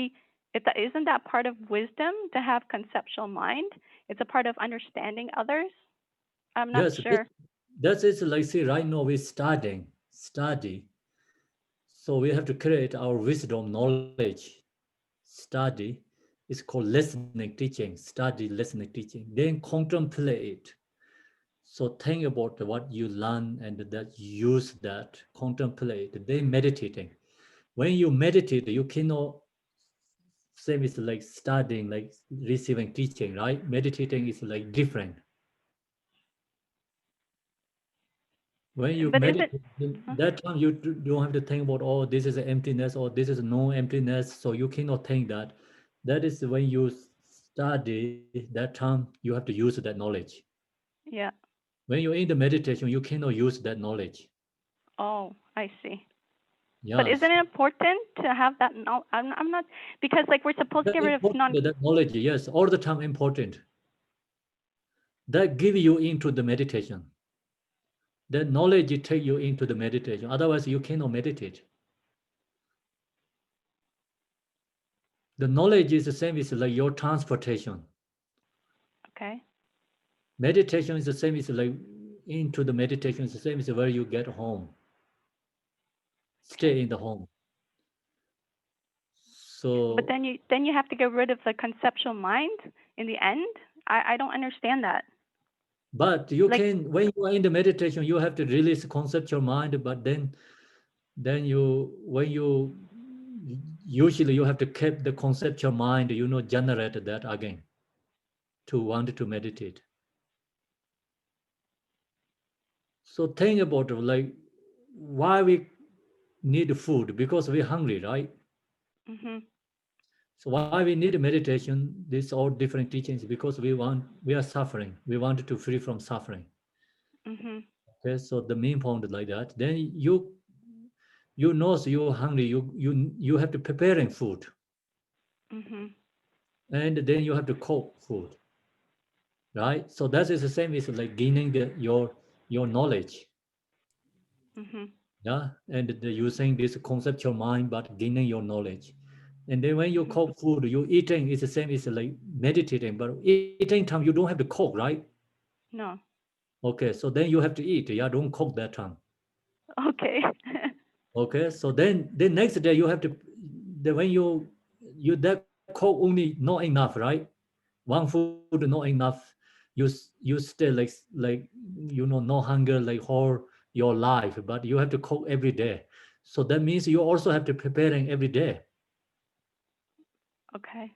isn't that part of wisdom to have conceptual mind? It's a part of understanding others. I'm not Yes, sure. that is like, see, right now we're study. So we have to create our wisdom, knowledge, study. It's called listening, teaching, study, listening, teaching. Then contemplate. So think about what you learn and that use that, contemplate, then meditating. When you meditate, you cannot, same is like studying, like receiving teaching, right? Meditating is like different. When you But is it? meditate, that time you don't have to think about, oh, this is emptiness or this is no emptiness. So you cannot think that. That is when you study, that time you have to use that knowledge. Yeah. When you're in the meditation, you cannot use that knowledge. Oh, I see. But Yes. isn't it important to have that? No, I'm not, because like we're supposed to That get rid of that knowledge, yes, all the time important. That give you into the meditation. That knowledge take you into the meditation. Otherwise, you cannot meditate. The knowledge is the same as like your transportation. Okay. Meditation is the same as like into the meditation is the same as where you get home. Stay in the home. So. But then you have to get rid of the conceptual mind in the end. I don't understand that. But you like, can, when you are in the meditation, you have to release conceptual mind. But then when you usually you have to keep the conceptual mind, generate that again to want to meditate. So think about like why we need food, because we're hungry, right? Mm-hmm. So why we need meditation, these all different teachings, because we are suffering. We want to free from suffering. Mm-hmm. Okay, so the main point is like that. Then you know, so you're hungry, you have to preparing food. Mm-hmm. And then you have to cook food, right? So that is the same as like gaining your knowledge. Mm-hmm. Yeah, and using this conceptual mind, but gaining your knowledge. And then when you cook food, you eating is the same as like meditating, but eating time you don't have to cook, right? No. Okay, so then you have to eat. Yeah, don't cook that time. Okay. Okay, so then the next day you have to, when you that cook only not enough, right? One food not enough. You stay like no hunger like whole your life, but you have to cook every day. So that means you also have to preparing every day. Okay.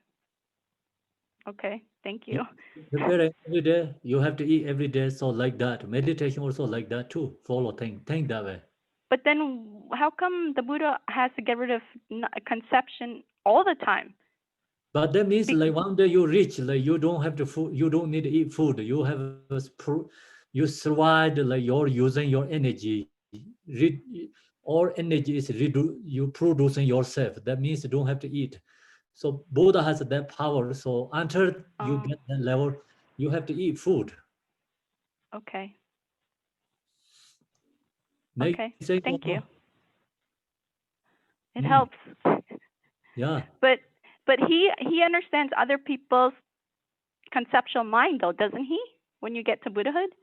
Okay. Thank you. Preparing every day, you have to eat every day. So like that, meditation also like that too. Follow think that way. But then how come the Buddha has to get rid of conception all the time? But that means like one day you reach, like you don't have to food, you don't need to eat food. You have you survived, like you're using your energy. All energy is you producing yourself. That means you don't have to eat. So Buddha has that power. So until you get that level, you have to eat food. Okay. Make Okay. sense? Thank you. It helps. Yeah. But he understands other people's conceptual mind though, doesn't he? When you get to Buddhahood?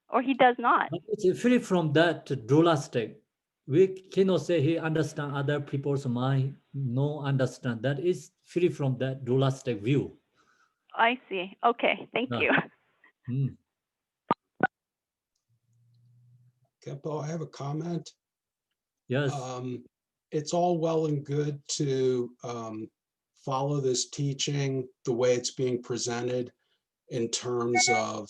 Or he does not? But it's free from that dualistic. We cannot say he understand other people's mind. No understand. That is free from that dualistic view. I see. Okay, thank Yeah. you. Mm. Khenpo, I have a comment. Yes. It's all well and good to follow this teaching the way it's being presented in terms of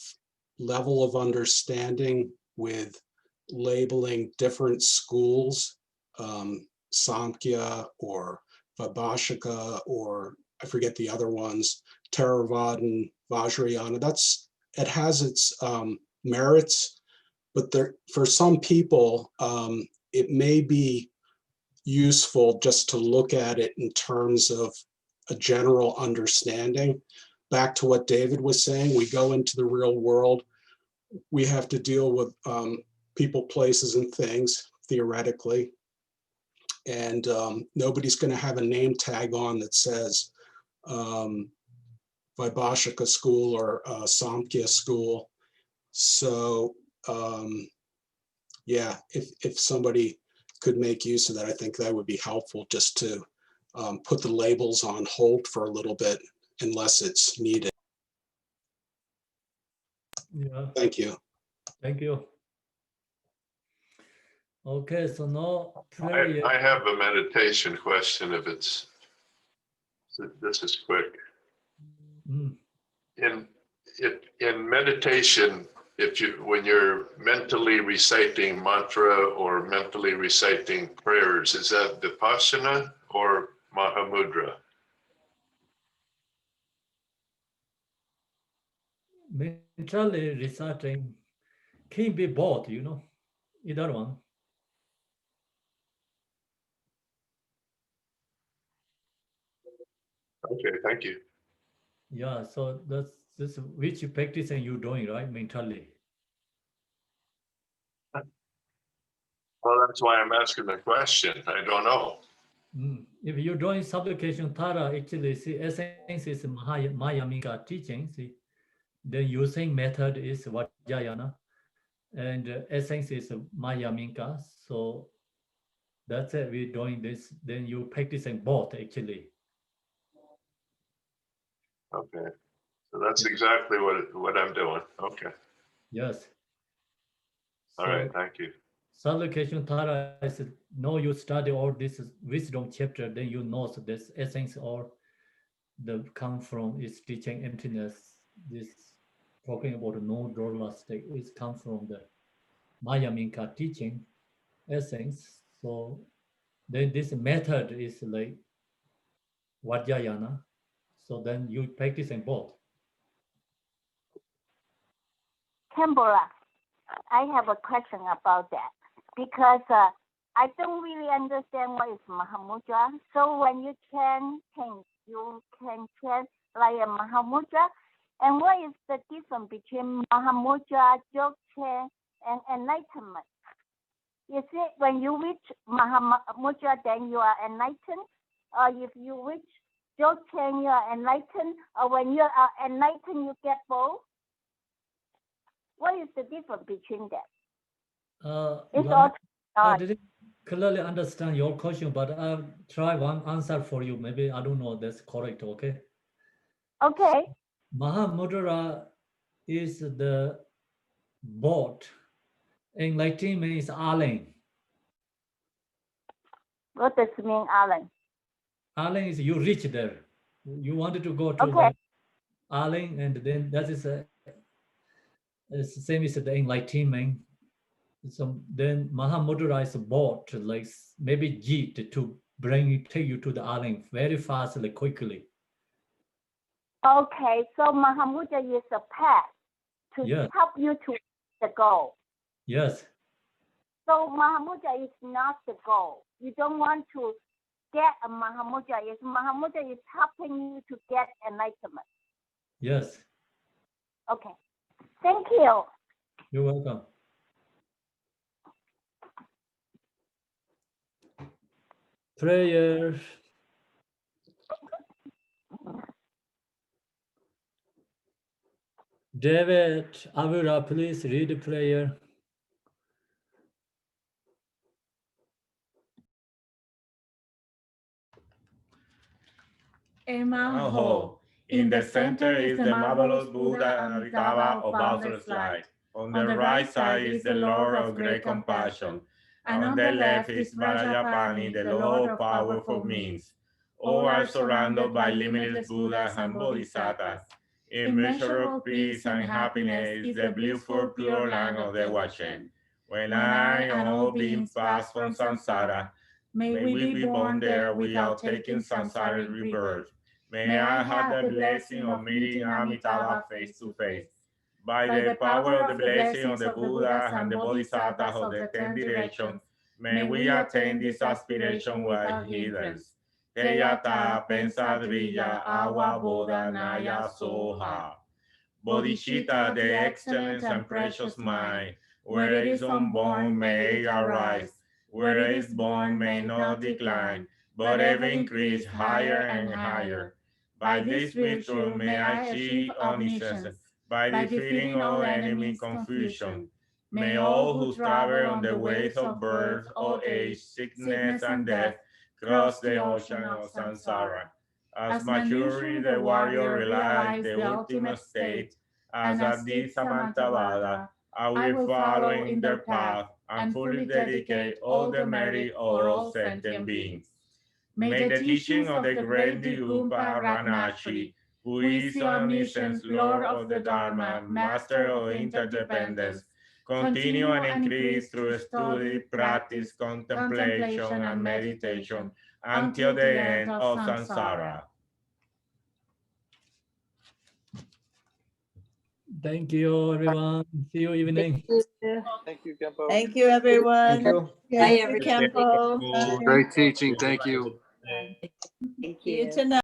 level of understanding with labeling different schools, Samkhya or Vaibhashika, or I forget the other ones, Theravada, Vajrayana. It has its merits, but for some people, it may be useful just to look at it in terms of a general understanding. Back to what David was saying, we go into the real world, we have to deal with people, places, and things, theoretically. And nobody's going to have a name tag on that says Vaibhashika school or Samkhya school. So yeah, if somebody could make use of that, I think that would be helpful, just to put the labels on hold for a little bit unless it's needed. Yeah. Thank you. Thank you. Okay, so now I prayer. have a meditation question if it's, this is quick. Mm. In meditation, when you're mentally reciting mantra or mentally reciting prayers, is that Vipassana or Mahamudra? Mentally reciting can be both, either one. Okay, thank you. Yeah, so that's which practice are you doing, right? Mentally. Well, that's why I'm asking the question. I don't know. If you're doing supplication Tara, actually, see, essence is Mayamika teaching, see, then using method is Vajrayana, and essence is Mayamika. So that's it, we're doing this, then you practicing both, actually. Okay, so that's exactly what I'm doing. Okay, Yes. all right, thank you. Supplication Tara is know you study all this wisdom chapter, then you know this essence or the come from is teaching emptiness. This talking about no dollar state is come from the Mayamika teaching essence. So then this method is like Vajrayana. So then you practicing both. Khenpo, I have a question about that because I don't really understand what is Mahamudra. So when you chant, you can chant like a Mahamudra. And what is the difference between Mahamudra, Dzogchen, and enlightenment? Is it when you reach Mahamudra, then you are enlightened? Or if you reach Dzogchen, you are enlightened? Or when you are enlightened, you get both? What is the difference between that? It's all I didn't clearly understand your question, but I'll try one answer for you. Maybe I don't know that's correct, okay? Okay. Mahamudra is the boat. Enlightenment is Alan. What does it mean, Alan? Alan is you reach there. You wanted to go to Okay. the Alan, and then that is it's the same as the enlightenment. So then Mahamudra is a boat, like maybe jeep to take you to the Alan very fastly, quickly. Okay, so Mahamudra is a path to help you to the goal. Yes. So Mahamudra is not the goal. You don't want to get a Mahamudra. Mahamudra is helping you to get enlightenment. Yes. Okay. Thank you. You're welcome. Prayer. David Avira, please read the prayer. Emaho, In the center is the marvelous Buddha Amitabha of boundless light. On the right side is the Lord of great compassion. On the left is Vajrayapani, the Lord of powerful means. All are surrounded by limitless Buddhas and Bodhisattvas. Immeasurable peace and happiness is the blissful pure land of the Watcher. When I and all beings pass from samsara, may we be born there without taking samsara rebirth. May I have the blessing of meeting Amitabha face to face. By the power of the blessing of the Buddha and the Bodhisattvas of the 10 directions, may we attain this aspiration without hindrance. Teyata pensadrilla agua boda naya soha. Bodhicitta, the excellent and precious mind, where it is unborn may it arise, where it is born may not decline, but ever increase higher and higher. By this virtue may I achieve omniscience, by defeating all enemy confusion. May all who travel on the ways of birth, old age, sickness, and death cross the ocean of samsara. As maturity the warrior realizes the ultimate state, as at this Samantabhada, I will follow in their path and fully dedicate all the merit of all sentient beings. May the teaching of the great Digumpa Ranashi, who is omniscience, Lord of the Dharma, Master of interdependence, continue and increase through study, practice, contemplation, and meditation until the end of samsara. Thank you, everyone. See you evening. Thank you, Khenpo. Thank you, everyone. Bye, Thank you, everybody. Khenpo. Great teaching. Thank you. Thank See you you. tonight.